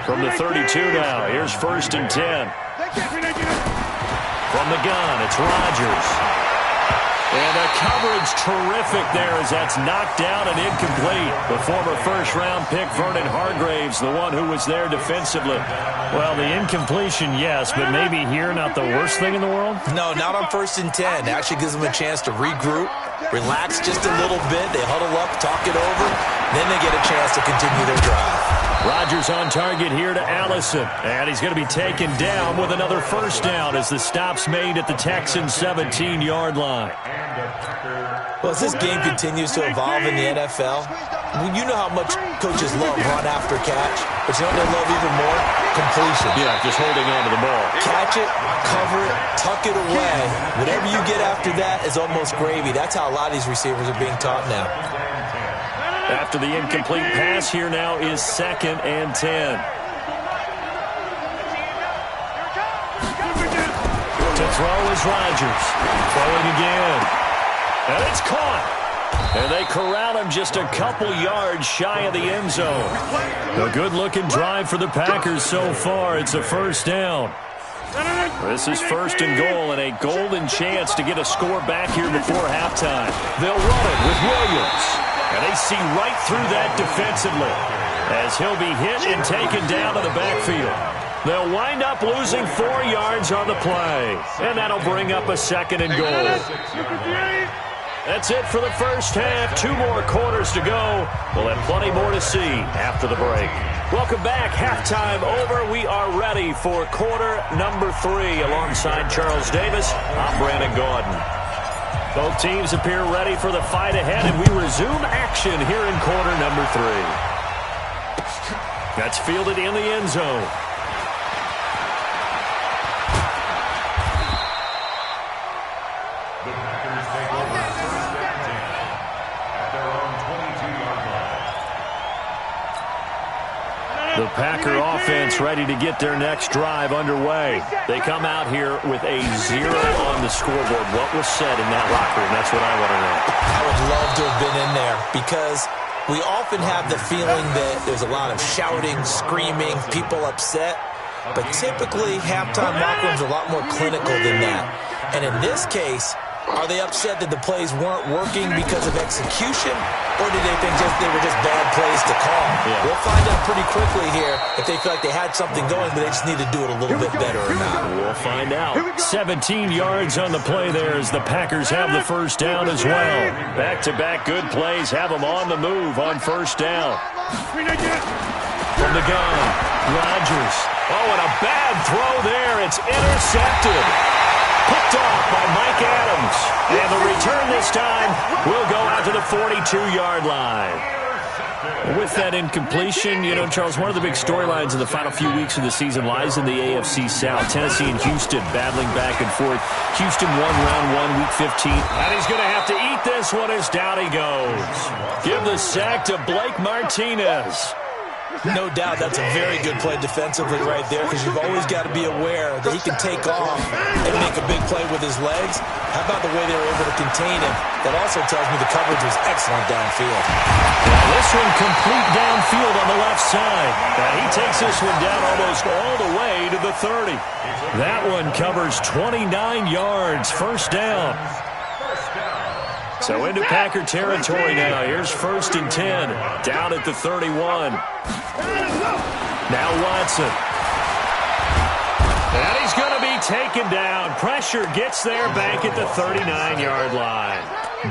From the 32 now, here's 1st and 10. From the gun, it's Rodgers. And the coverage terrific there as that's knocked down and incomplete. The former first-round pick, Vernon Hargreaves, the one who was there defensively. Well, the incompletion, yes, but maybe here not the worst thing in the world? No, not on 1st and 10. It actually gives them a chance to regroup, relax just a little bit. They huddle up, talk it over, then they get a chance to continue their drive. Rodgers on target here to Allison. And he's going to be taken down with another first down as the stop's made at the Texans' 17-yard line. Well, as this game continues to evolve in the NFL, you know how much coaches love run after catch, but you know what they love even more? Completion. Yeah, just holding on to the ball. Catch it, cover it, tuck it away. Whatever you get after that is almost gravy. That's how a lot of these receivers are being taught now. After the incomplete pass, here now is 2nd and 10. To throw is Rodgers. Throwing again. And it's caught. And they corral him just a couple yards shy of the end zone. A good-looking drive for the Packers so far. It's a first down. This is 1st and goal and a golden chance to get a score back here before halftime. They'll run it with Williams. And they see right through that defensively as he'll be hit and taken down to the backfield. They'll wind up losing 4 yards on the play. And that'll bring up a 2nd and goal. That's it for the first half. 2 more quarters to go. We'll have plenty more to see after the break. Welcome back. Halftime over. We are ready for quarter number 3. Alongside Charles Davis, I'm Brandon Gaudin. Both teams appear ready for the fight ahead, and we resume action here in quarter number 3. That's fielded in the end zone. The Packers take over 1st and 10 at their own 22-yard line. The Packer offense ready to get their next drive underway. They come out here with a 0 on the scoreboard. What was said in that locker room? That's what I want to know. I would love to have been in there because we often have the feeling that there's a lot of shouting, screaming, people upset. But typically, halftime locker rooms are a lot more clinical than that. And in this case, are they upset that the plays weren't working because of execution, or did they think they were just bad plays to call? Yeah. We'll find out pretty quickly here if they feel like they had something going, but they just need to do it a little bit better or not. We'll find out. 17 yards on the play there as the Packers have the first down as well. Back-to-back good plays have them on the move on first down. From the gun, Rodgers. Oh, and a bad throw there. It's intercepted. Picked off by Mike Adams. And the return this time will go out to the 42-yard line. With that incompletion, you know, Charles, one of the big storylines in the final few weeks of the season lies in the AFC South. Tennessee and Houston battling back and forth. Houston won round 1, week 15. And he's going to have to eat this one as down he goes. Give the sack to Blake Martinez. No doubt that's a very good play defensively right there because you've always got to be aware that he can take off and make a big play with his legs. How about the way they were able to contain him? That also tells me the coverage was excellent downfield. Now this one complete downfield on the left side. Now he takes this one down almost all the way to the 30. That one covers 29 yards, first down. So into Packer territory now. Here's 1st and 10, down at the 31. Now Watson. And he's going to be taken down. Pressure gets there back at the 39-yard line.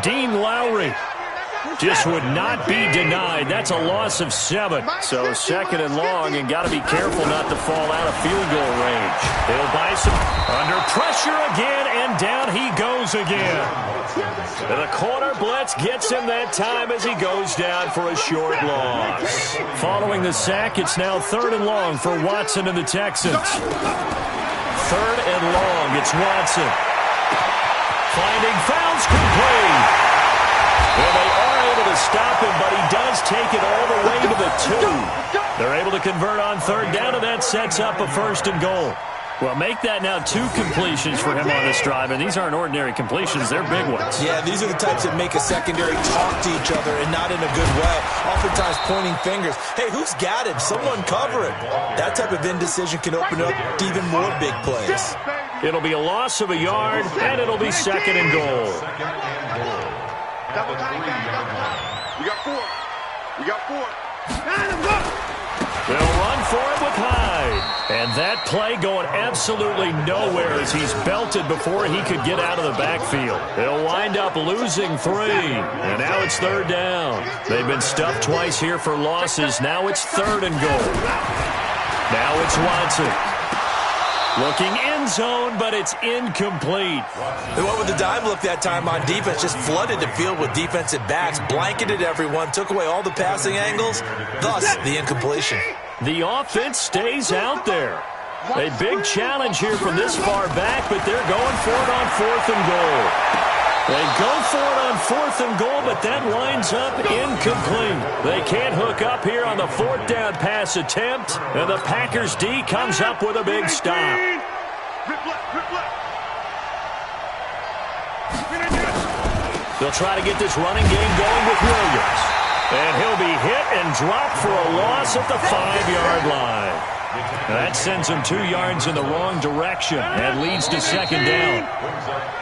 Dean Lowry just would not be denied. That's a loss of 7. So second and long, and got to be careful not to fall out of field goal range. He'll buy some under pressure again, and down he goes again. And the corner blitz gets him that time as he goes down for a short loss. Following the sack, it's now 3rd and long for Watson and the Texans. 3rd and long, it's Watson. Finding Fouls complete. Well, they are able to stop him, but he does take it all the way to the 2. They're able to convert on 3rd down, and that sets up a 1st and goal. Well, make that now 2 completions for him on this drive, and these aren't ordinary completions. They're big ones. Yeah, these are the types that make a secondary talk to each other, and not in a good way. Oftentimes pointing fingers. Hey, who's got it? Someone cover it. That type of indecision can open up to even more big plays. It'll be a loss of a yard, and it'll be 2nd and goal. Double time, guys. Double time. We got 4. We got 4. They'll run for it with Hyde. And that play going absolutely nowhere as he's belted before he could get out of the backfield. They'll wind up losing 3. And now it's 3rd down. They've been stuffed twice here for losses. Now it's 3rd and goal. Now it's Watson. Looking end zone, but it's incomplete. They went with the dime look that time on defense, just flooded the field with defensive backs, blanketed everyone, took away all the passing angles, thus the incompletion. The offense stays out there. A big challenge here from this far back, but they're going for it on 4th and goal. They go for it on 4th and goal, but that lines up incomplete. They can't hook up here on the 4th down pass attempt, and the Packers D comes up with a big stop. They'll try to get this running game going with Williams. And he'll be hit and dropped for a loss at the 5-yard line. That sends him 2 yards in the wrong direction and leads to 2nd down.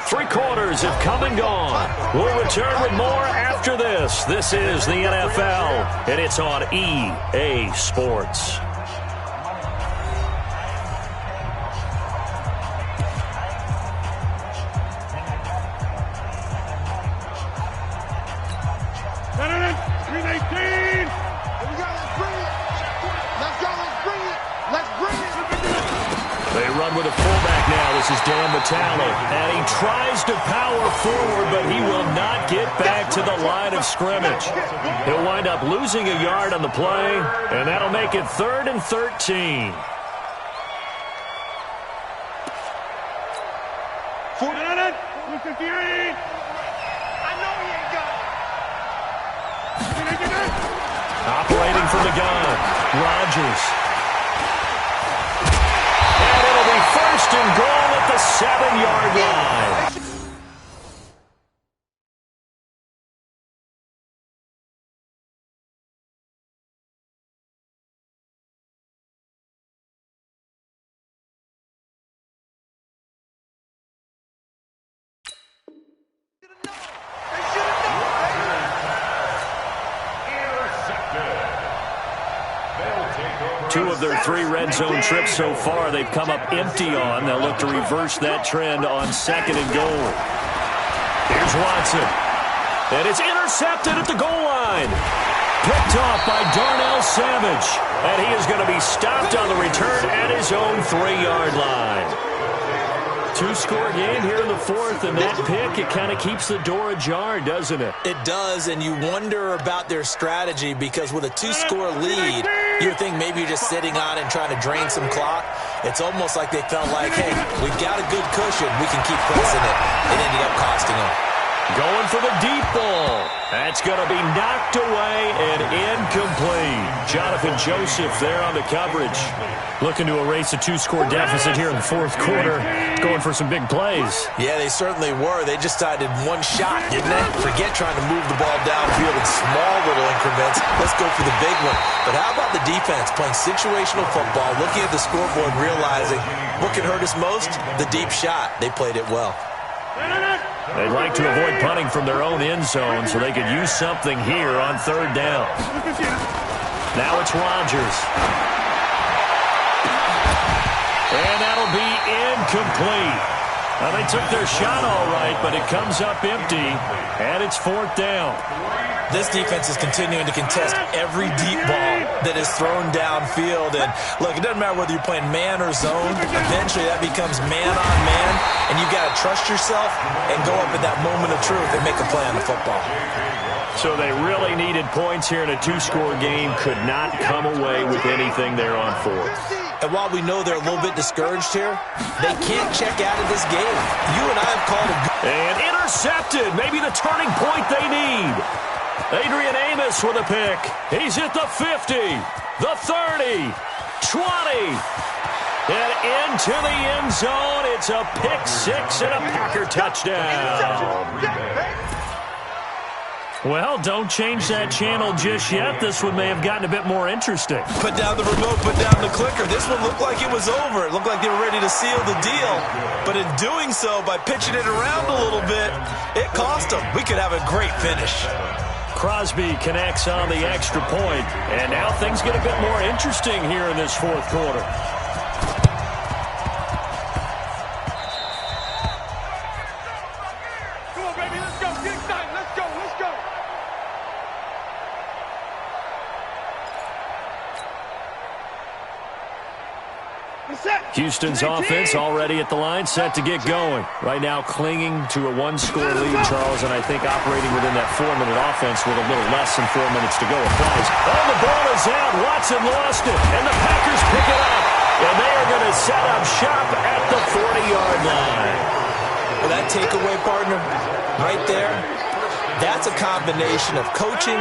3 quarters have come and gone. We'll return with more after this. This is the NFL, and it's on EA Sports. With a fullback now. This is Dan Metallo. And he tries to power forward, but he will not get back to the line of scrimmage. He'll wind up losing a yard on the play, and that'll make it 3rd and 13. 458. I know he ain't got it. Operating from the gun, Rodgers. 1st and goal at the 7-yard line. Two of their 3 red zone trips so far, they've come up empty on. They'll look to reverse that trend on 2nd and goal. Here's Watson. And it's intercepted at the goal line. Picked off by Darnell Savage. And he is going to be stopped on the return at his own 3-yard line. 2-score game here in the 4th, and that pick, it kind of keeps the door ajar, doesn't it? It does, and you wonder about their strategy because with a 2-score lead, you would think maybe you're just sitting on and trying to drain some clock. It's almost like they felt like, hey, we've got a good cushion. We can keep pressing it. It ended up costing them. Going for the deep ball. That's going to be knocked away and incomplete. Jonathan Joseph there on the coverage. Looking to erase a 2-score deficit here in the 4th quarter. Going for some big plays. Yeah, they certainly were. They just decided one shot, didn't they? Forget trying to move the ball downfield in small little increments. Let's go for the big one. But how about the defense playing situational football, looking at the scoreboard, realizing what can hurt us most? The deep shot. They played it well. They'd like to avoid punting from their own end zone so they could use something here on 3rd down. Now it's Rodgers. And that'll be incomplete. Now, they took their shot all right, but it comes up empty, and it's 4th down. This defense is continuing to contest every deep ball that is thrown downfield. And, look, it doesn't matter whether you're playing man or zone. Eventually, that becomes man-on-man, and you've got to trust yourself and go up at that moment of truth and make a play on the football. So they really needed points here in a 2-score game. Could not come away with anything there on 4th. And while we know they're a little bit discouraged here, they can't check out of this game. You and I have called it. And intercepted. Maybe the turning point they need. Adrian Amos with a pick. He's at the 50, the 30, 20, and into the end zone. It's a pick 6 and a Packer touchdown. Well, don't change that channel just yet. This one may have gotten a bit more interesting. Put down the remote, put down the clicker. This one looked like it was over. It looked like they were ready to seal the deal. But in doing so, by pitching it around a little bit, it cost them. We could have a great finish. Crosby connects on the extra point, and now things get a bit more interesting here in this 4th quarter. Come on, baby, let's go. Get excited. Let's go. Let's go. Houston's offense already at the line, set to get going. Right now clinging to a 1-score lead, Charles, and I think operating within that 4-minute offense with a little less than 4 minutes to go applies. Oh, the ball is out. Watson lost it, and the Packers pick it up. And they are going to set up shop at the 40-yard line. Well, that takeaway, partner, right there, that's a combination of coaching,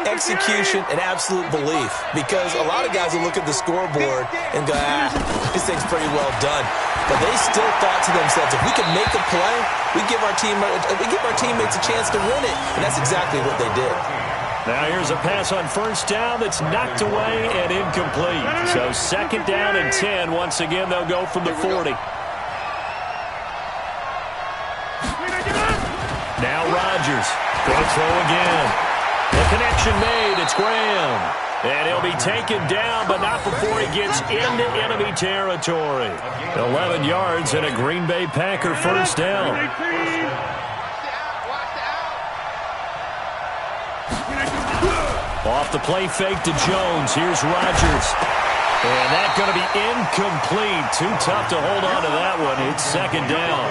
execution, and absolute belief. Because a lot of guys will look at the scoreboard and go, this thing's pretty well done. But they still thought to themselves, if we can make a play, we give our teammates a chance to win it. And that's exactly what they did. Now here's a pass on 1st down that's knocked away and incomplete. So 2nd down and 10. Once again, they'll go from the 40. Now Rodgers going to throw again. The connection made. It's Graham. And he'll be taken down, but not before he gets into enemy territory. 11 yards and a Green Bay Packer 1st down. Off the play fake to Jones. Here's Rodgers. And that's going to be incomplete. Too tough to hold on to that one. It's 2nd down.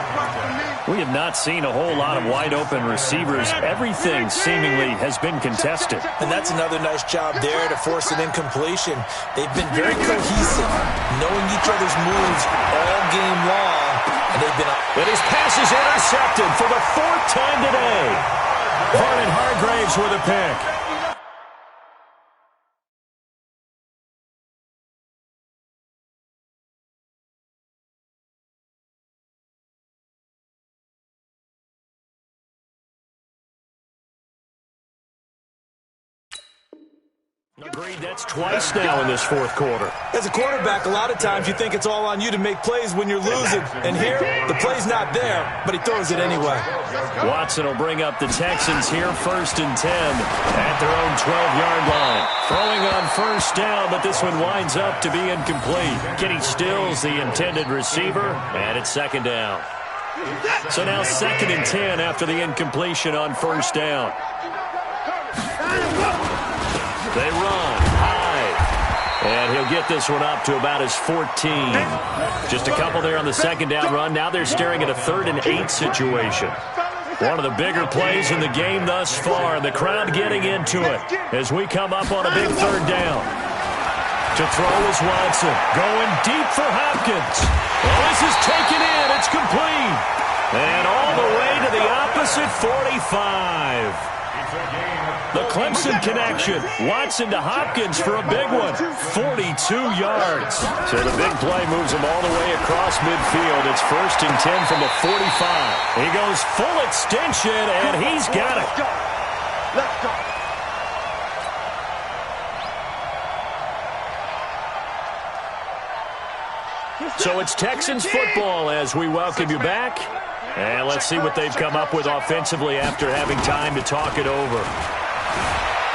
We have not seen a whole lot of wide-open receivers. Everything seemingly has been contested. And that's another nice job there to force an incompletion. They've been very cohesive, knowing each other's moves all game long. And they've been... And his pass is intercepted for the 4th time today. Vernon Hargreaves with a pick. Agreed, that's twice now in this 4th quarter. As a quarterback, a lot of times you think it's all on you to make plays when you're losing. And here, the play's not there, but he throws it anyway. Watson will bring up the Texans here 1st and 10 at their own 12-yard line. Throwing on 1st down, but this one winds up to be incomplete. Kenny Stills, the intended receiver, and it's 2nd down. So now 2nd and 10 after the incompletion on 1st down. They run high, and he'll get this one up to about his 14. Just a couple there on the 2nd down run. Now they're staring at a 3rd and 8 situation. One of the bigger plays in the game thus far. The crowd getting into it as we come up on a big 3rd down. To throw is Watson. Going deep for Hopkins. Well, this is taken in. It's complete. And all the way to the opposite 45. The Clemson connection. Watson to Hopkins for a big one. 42 yards. So the big play moves him all the way across midfield. It's 1st and 10 from the 45. He goes full extension, and he's got it. Let's go. So it's Texans football as we welcome you back. And let's see what they've come up with offensively after having time to talk it over.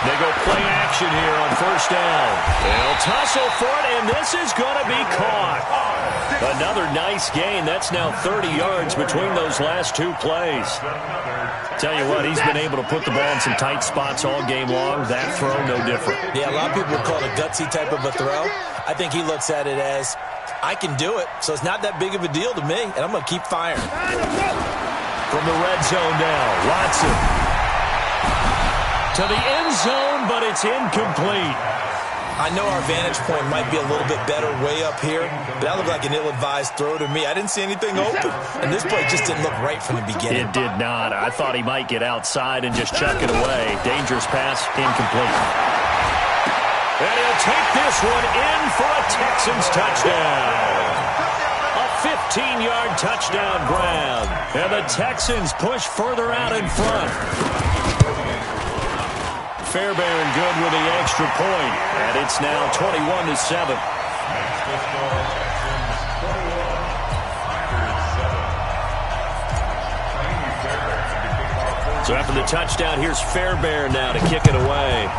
They go play action here on first down. They'll tussle for it, and this is going to be caught. Another nice gain. That's now 30 yards between those last two plays. Tell you what, he's been able to put the ball in some tight spots all game long. That throw, no different. Yeah, a lot of people would call it a gutsy type of a throw. I think he looks at it as, I can do it, so it's not that big of a deal to me, and I'm going to keep firing. From the red zone now, Watson. To the end zone, but it's incomplete. I know our vantage point might be a little bit better way up here, but that looked like an ill-advised throw to me. I didn't see anything open, and this play just didn't look right from the beginning. It did not. I thought he might get outside and just chuck it away. Dangerous pass, incomplete. And he'll take this one in for a Texans touchdown. A 15-yard touchdown grab. And the Texans push further out in front. Fairbairn good with the extra point, and it's now 21-7. So after the touchdown, here's Fairbairn now to kick it away.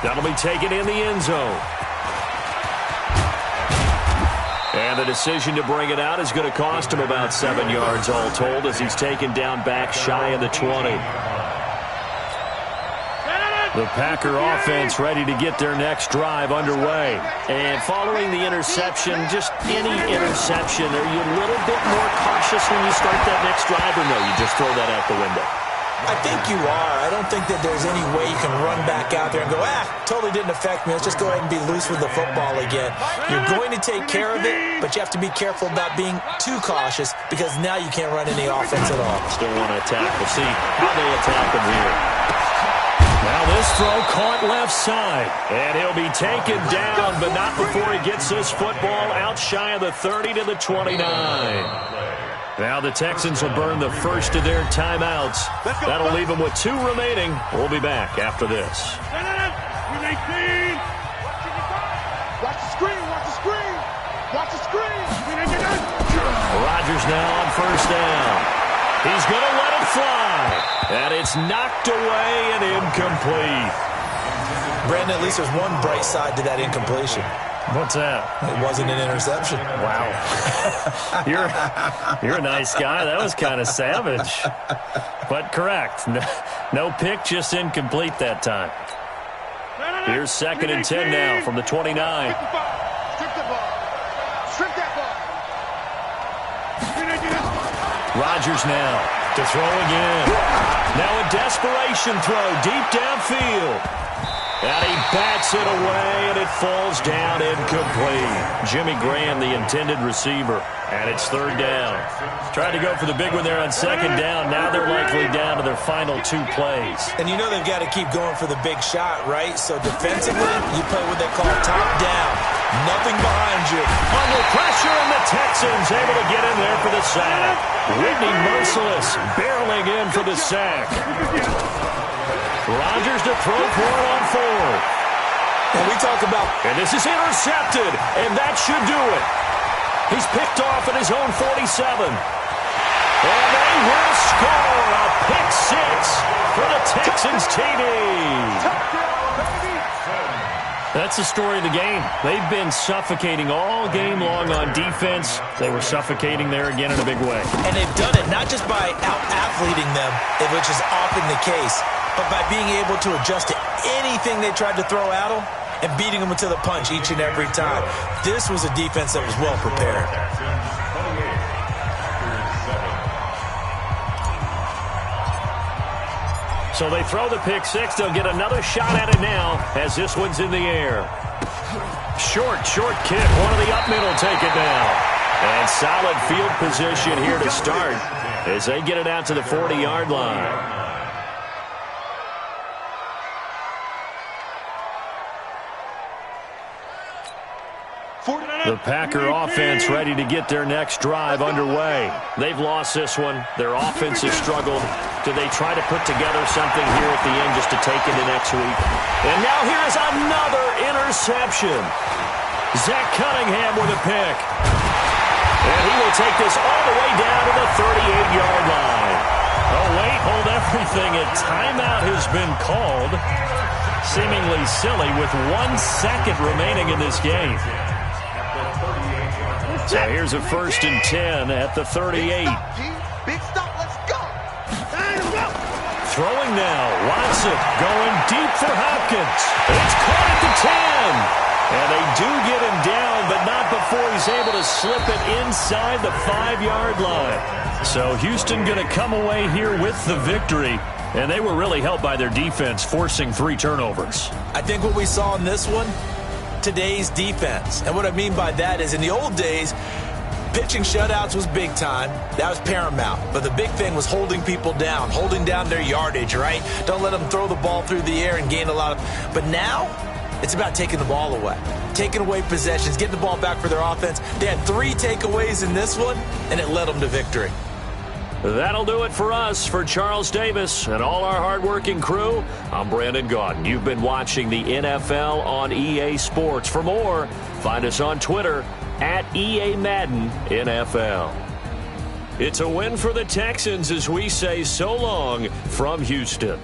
That'll be taken in the end zone. And the decision to bring it out is going to cost him about 7 yards all told as he's taken down back shy of the 20. The Packer offense ready to get their next drive underway. And following the interception, just any interception, are you a little bit more cautious when you start that next drive, or no, you just throw that out the window? I think you are. I don't think that there's any way you can run back out there and go, totally didn't affect me. Let's just go ahead and be loose with the football again. You're going to take care of it, but you have to be careful about being too cautious because now you can't run any offense at all. Still want to attack. We'll see how they attack him here. Now this throw caught left side, and he'll be taken down, but not before he gets this football out shy of the 30 to the 29. Now the Texans will burn the first of their timeouts. That'll leave them with 2 remaining. We'll be back after this. Watch the screen, watch the screen. Watch the screen. Rodgers now on first down. He's going to let it fly. And it's knocked away and incomplete. Brandon, at least there's one bright side to that incompletion. What's that? It wasn't an interception. Wow. You're a nice guy. That was kind of savage. But correct. No pick, just incomplete that time. Here's 2nd and 10 now from the 29. Strip the ball. Strip that ball. Rodgers now to throw again. Now a desperation throw deep downfield. And he bats it away, and it falls down incomplete. Jimmy Graham, the intended receiver, and it's 3rd down. Tried to go for the big one there on 2nd down. Now they're likely down to their final 2 plays. And you know they've got to keep going for the big shot, right? So defensively, you play what they call top down. Nothing behind you. Under pressure, and the Texans able to get in there for the sack. Whitney Merciless barreling in for the sack. Rodgers to throw for it on 4th. And we talk about... And this is intercepted, and that should do it. He's picked off at his own 47. And they will score a pick 6 for the Texans TD. That's the story of the game. They've been suffocating all game long on defense. They were suffocating there again in a big way. And they've done it not just by out-athleting them, which is often the case, but by being able to adjust to anything they tried to throw at them and beating them to the punch each and every time. This was a defense that was well prepared. So they throw the pick 6. They'll get another shot at it now as this one's in the air. Short kick. One of the up middle take it now. And solid field position here to start as they get it out to the 40-yard line. The Packer offense ready to get their next drive underway. They've lost this one. Their offense has struggled. Do they try to put together something here at the end just to take into next week? And now here is another interception. Zach Cunningham with a pick. And he will take this all the way down to the 38-yard line. Oh, wait, hold that everything, a timeout has been called. Seemingly silly with 1 second remaining in this game. So here's a 1st and 10 at the 38. Big stop, let's go. Throwing now, Watson going deep for Hopkins. It's caught at the 10. And they do get him down, but not before he's able to slip it inside the 5-yard line. So Houston going to come away here with the victory. And they were really helped by their defense, forcing 3 turnovers. I think what we saw in this one, today's defense. And what I mean by that is in the old days, pitching shutouts was big time. That was paramount. But the big thing was holding people down, holding down their yardage, right? Don't let them throw the ball through the air and gain a lot of... But now, it's about taking the ball away, taking away possessions, getting the ball back for their offense. They had 3 takeaways in this one, and it led them to victory. That'll do it for us. For Charles Davis and all our hardworking crew, I'm Brandon Gaudin. You've been watching the NFL on EA Sports. For more, find us on Twitter at EA Madden NFL. It's a win for the Texans as we say so long from Houston.